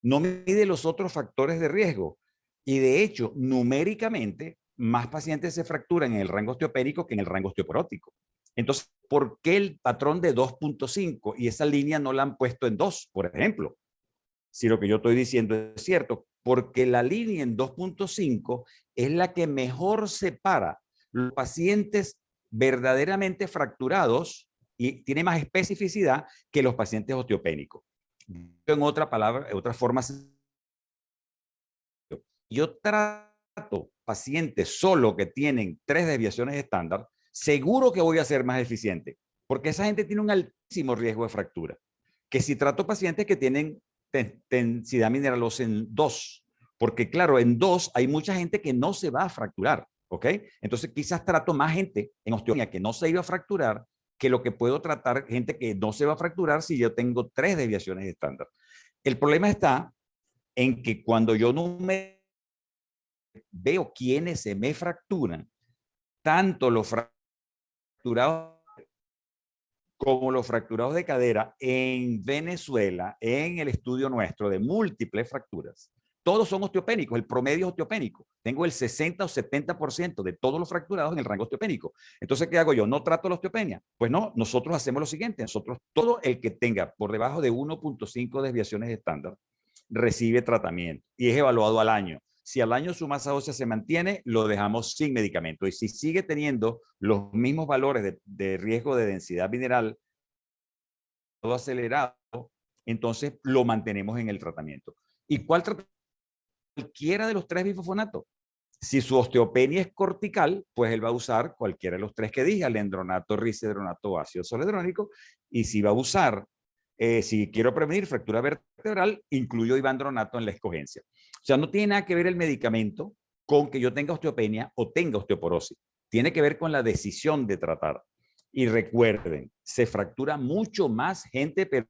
no mide los otros factores de riesgo. Y de hecho, numéricamente, más pacientes se fracturan en el rango osteopénico que en el rango osteoporótico. Entonces, ¿por qué el patrón de 2.5 y esa línea no la han puesto en 2, por ejemplo? Si lo que yo estoy diciendo es cierto, porque la línea en 2.5 es la que mejor separa los pacientes verdaderamente fracturados y tiene más especificidad que los pacientes osteopénicos. En otra palabra, en otra forma, yo trato pacientes solo que tienen 3 desviaciones estándar, seguro que voy a ser más eficiente, porque esa gente tiene un altísimo riesgo de fractura. Que si trato pacientes que tienen densidad mineralosa en 2, porque claro, en 2 hay mucha gente que no se va a fracturar, ¿ok? Entonces quizás trato más gente en osteopenia que no se iba a fracturar que lo que puedo tratar gente que no se va a fracturar si yo tengo 3 desviaciones estándar. El problema está en que cuando yo no me veo quiénes se me fracturan, tanto los fracturados como los fracturados de cadera en Venezuela, en el estudio nuestro de múltiples fracturas, todos son osteopénicos, el promedio es osteopénico. Tengo el 60 o 70% de todos los fracturados en el rango osteopénico. Entonces, ¿qué hago yo? ¿No trato la osteopenia? Pues no, nosotros hacemos lo siguiente. Nosotros, todo el que tenga por debajo de 1.5 desviaciones estándar, recibe tratamiento y es evaluado al año. Si al año su masa ósea se mantiene, lo dejamos sin medicamento. Y si sigue teniendo los mismos valores de riesgo de densidad mineral todo acelerado, entonces lo mantenemos en el tratamiento. ¿Y cuál tratamiento? Cualquiera de los 3 bifosfonatos. Si su osteopenia es cortical, pues él va a usar cualquiera de los 3 que dije, alendronato, risedronato o ácido zoledrónico. Y si va a usar, si quiero prevenir fractura vertebral, incluyo ivandronato en la escogencia. O sea, no tiene nada que ver el medicamento con que yo tenga osteopenia o tenga osteoporosis. Tiene que ver con la decisión de tratar. Y recuerden, se fractura mucho más gente, pero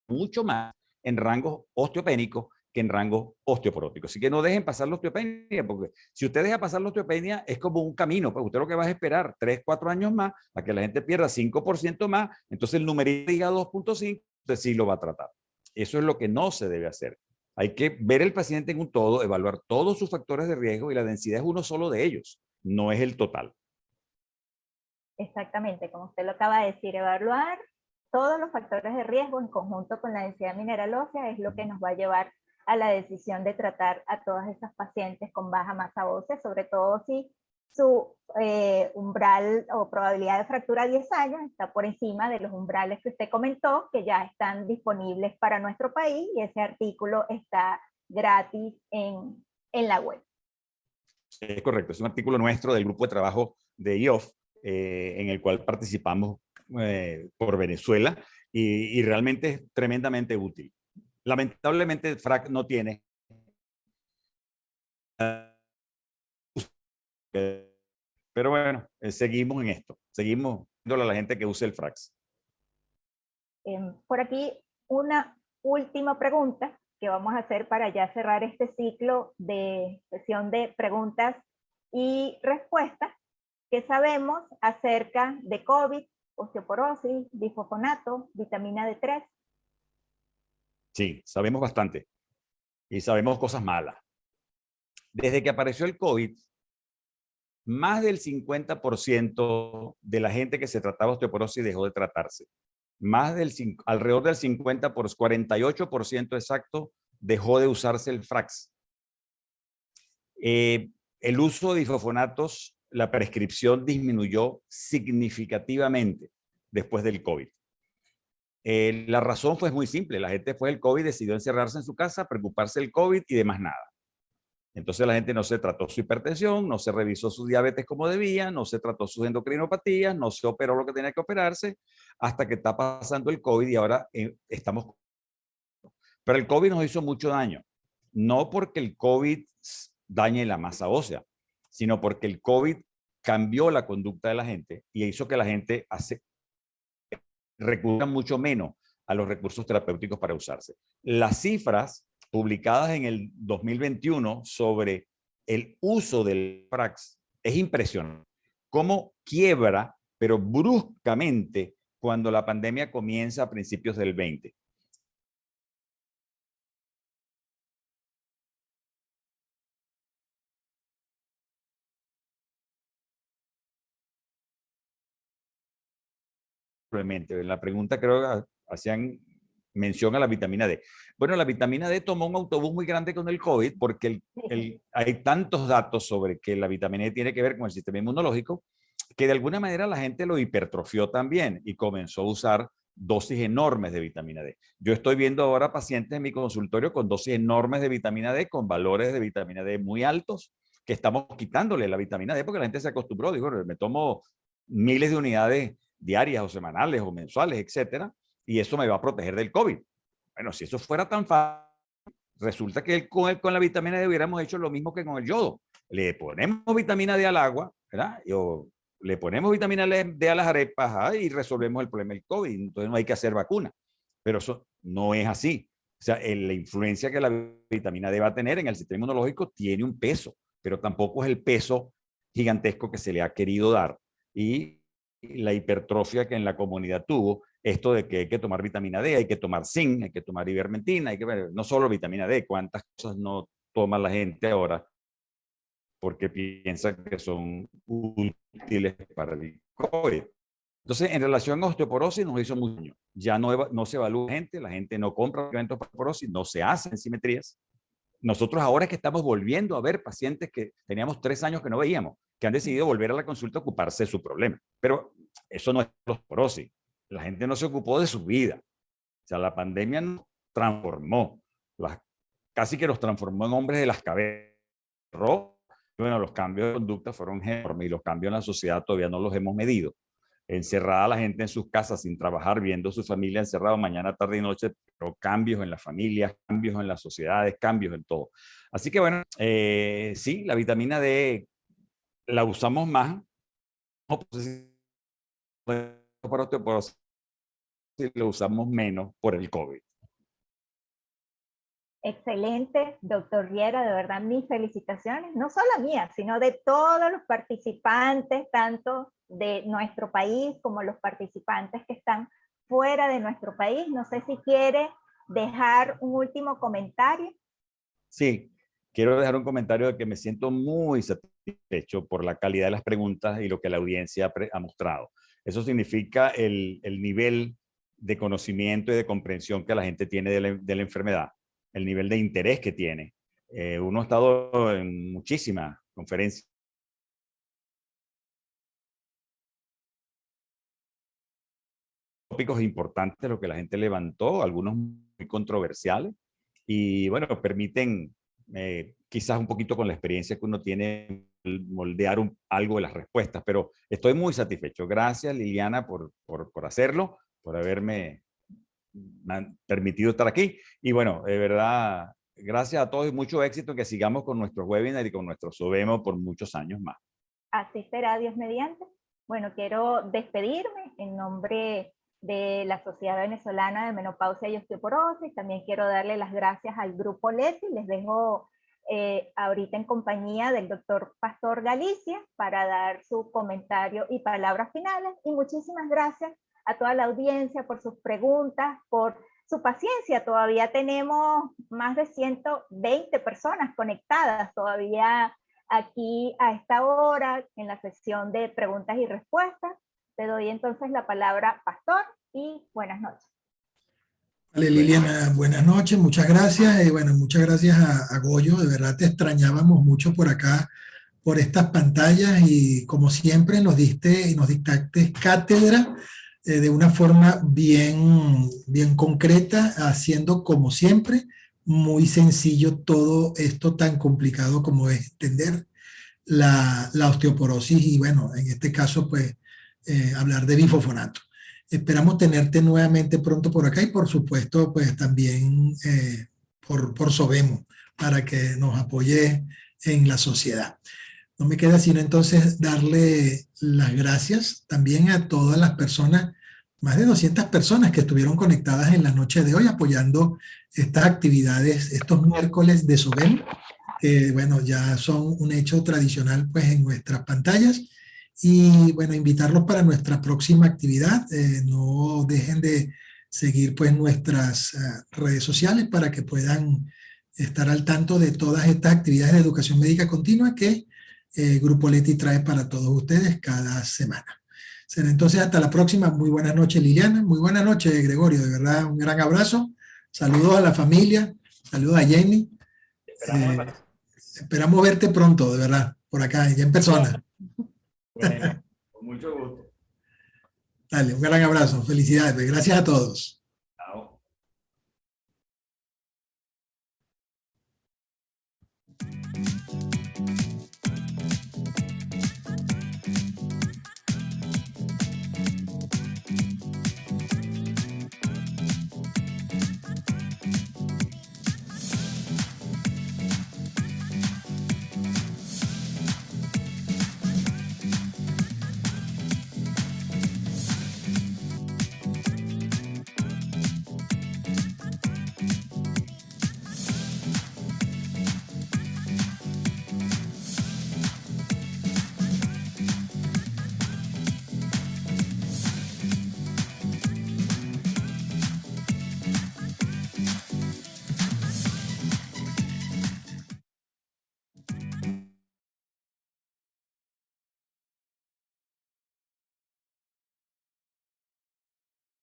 mucho más en rangos osteopénicos que en rango osteoporótico. Así que no dejen pasar la osteopenia, porque si usted deja pasar la osteopenia, es como un camino. Pues usted lo que va a esperar 3, 4 años más a que la gente pierda 5% más, entonces el numerito diga 2.5, usted sí lo va a tratar. Eso es lo que no se debe hacer. Hay que ver el paciente en un todo, evaluar todos sus factores de riesgo y la densidad es uno solo de ellos, no es el total. Exactamente, como usted lo acaba de decir, evaluar todos los factores de riesgo en conjunto con la densidad mineral ósea es lo que nos va a llevar a la decisión de tratar a todas esas pacientes con baja masa ósea, sobre todo si su umbral o probabilidad de fractura a 10 años está por encima de los umbrales que usted comentó, que ya están disponibles para nuestro país y ese artículo está gratis en la web. Es correcto, es un artículo nuestro del grupo de trabajo de IOF, en el cual participamos por Venezuela y realmente es tremendamente útil. Lamentablemente, FRAC no tiene. Pero bueno, seguimos en esto. Seguimos dándole a la gente que use el FRAX. Por aquí, una última pregunta que vamos a hacer para ya cerrar este ciclo de sesión de preguntas y respuestas. ¿Qué sabemos acerca de COVID, osteoporosis, bifosfonato, vitamina D3? Sí, sabemos bastante y sabemos cosas malas. Desde que apareció el COVID, más del 50% de la gente que se trataba osteoporosis dejó de tratarse. Alrededor del 50%, por 48% exacto, dejó de usarse el FRAX. El uso de bifosfonatos, la prescripción disminuyó significativamente después del COVID. La razón fue muy simple. La gente después del COVID decidió encerrarse en su casa, preocuparse del COVID y demás nada. Entonces la gente no se trató su hipertensión, no se revisó su diabetes como debía, no se trató sus endocrinopatías, no se operó lo que tenía que operarse, hasta que está pasando el COVID y ahora estamos... Pero el COVID nos hizo mucho daño. No porque el COVID dañe la masa ósea, sino porque el COVID cambió la conducta de la gente y hizo que la gente recurra mucho menos a los recursos terapéuticos para usarse. Las cifras publicadas en el 2021 sobre el uso del FRAX es impresionante. Cómo quiebra, pero bruscamente, cuando la pandemia comienza a principios del 20. La pregunta creo que hacían mención a la vitamina D. Bueno, la vitamina D tomó un autobús muy grande con el COVID porque hay tantos datos sobre que la vitamina D tiene que ver con el sistema inmunológico que de alguna manera la gente lo hipertrofió también y comenzó a usar dosis enormes de vitamina D. Yo estoy viendo ahora pacientes en mi consultorio con dosis enormes de vitamina D, con valores de vitamina D muy altos, que estamos quitándole la vitamina D porque la gente se acostumbró, digo, me tomo miles de unidades diarias o semanales o mensuales, etcétera, y eso me va a proteger del COVID. Bueno, si eso fuera tan fácil, resulta que con la vitamina D hubiéramos hecho lo mismo que con el yodo. Le ponemos vitamina D al agua, ¿verdad? Le ponemos vitamina D a las arepas y resolvemos el problema del COVID. Entonces no hay que hacer vacuna. Pero eso no es así. O sea, la influencia que la vitamina D va a tener en el sistema inmunológico tiene un peso, pero tampoco es el peso gigantesco que se le ha querido dar. Y la hipertrofia que en la comunidad tuvo, esto de que hay que tomar vitamina D, hay que tomar zinc, hay que tomar ivermectina, hay que ver, no solo vitamina D, cuántas cosas no toma la gente ahora porque piensa que son útiles para el COVID. Entonces, en relación a osteoporosis nos hizo mucho daño. Ya no se evalúa la gente no compra medicamentos para osteoporosis, no se hacen simetrías. Nosotros ahora es que estamos volviendo a ver pacientes que teníamos 3 años que no veíamos, que han decidido volver a la consulta a ocuparse de su problema. Pero eso no es osteoporosis. La gente no se ocupó de su vida. O sea, la pandemia nos transformó. Casi que nos transformó en hombres de las cabezas. Bueno, los cambios de conducta fueron enormes y los cambios en la sociedad todavía no los hemos medido. Encerrada la gente en sus casas sin trabajar, viendo a su familia encerrado mañana, tarde y noche, pero cambios en las familias, cambios en las sociedades, cambios en todo. Así que bueno, sí, la vitamina D la usamos más para osteoporosis, la usamos menos por el COVID. Excelente, doctor Riera, de verdad mis felicitaciones, no solo mías, sino de todos los participantes, tanto de nuestro país como los participantes que están fuera de nuestro país. No sé si quiere dejar un último comentario. Sí, quiero dejar un comentario de que me siento muy satisfecho por la calidad de las preguntas y lo que la audiencia ha mostrado. Eso significa el nivel de conocimiento y de comprensión que la gente tiene de la enfermedad, el nivel de interés que tiene. Uno ha estado en muchísimas conferencias. Tópicos importantes, lo que la gente levantó, algunos muy controversiales, y bueno, permiten quizás un poquito con la experiencia que uno tiene moldear algo de las respuestas, pero estoy muy satisfecho. Gracias, Liliana, por hacerlo, por haberme permitido estar aquí. Y bueno, de verdad, gracias a todos y mucho éxito, que sigamos con nuestros webinars y con nuestro Sobemo por muchos años más. Así será, Dios mediante. Bueno, quiero despedirme en nombre de la Sociedad Venezolana de Menopausia y Osteoporosis. También quiero darle las gracias al Grupo Leti. Les dejo ahorita en compañía del doctor Pastor Galicia para dar su comentario y palabras finales. Y muchísimas gracias a toda la audiencia por sus preguntas, por su paciencia. Todavía tenemos más de 120 personas conectadas todavía aquí a esta hora en la sección de preguntas y respuestas. Te doy entonces la palabra, Pastor, y buenas noches. Vale, Liliana, buenas noches, muchas gracias. Bueno, muchas gracias a Goyo, de verdad te extrañábamos mucho por acá, por estas pantallas, y como siempre nos dictaste cátedra de una forma bien concreta, haciendo como siempre muy sencillo todo esto tan complicado como es entender la osteoporosis y bueno, en este caso pues hablar de bifosfonato. Esperamos tenerte nuevamente pronto por acá y por supuesto pues también por Sobemo para que nos apoye en la sociedad. No me queda sino entonces darle las gracias también a todas las personas, más de 200 personas que estuvieron conectadas en la noche de hoy apoyando estas actividades, estos miércoles de Sobemo, que bueno, ya son un hecho tradicional pues en nuestras pantallas. Y bueno, invitarlos para nuestra próxima actividad. No dejen de seguir pues nuestras redes sociales para que puedan estar al tanto de todas estas actividades de educación médica continua que Grupo Leti trae para todos ustedes cada semana. Será entonces hasta la próxima. Muy buenas noches, Liliana. Muy buenas noches, Gregorio. De verdad, un gran abrazo. Saludos a la familia. Saludos a Jenny. Esperamos verte pronto, de verdad, por acá, ya en persona. Bueno, con mucho gusto. Dale, un gran abrazo. Felicidades. Gracias a todos.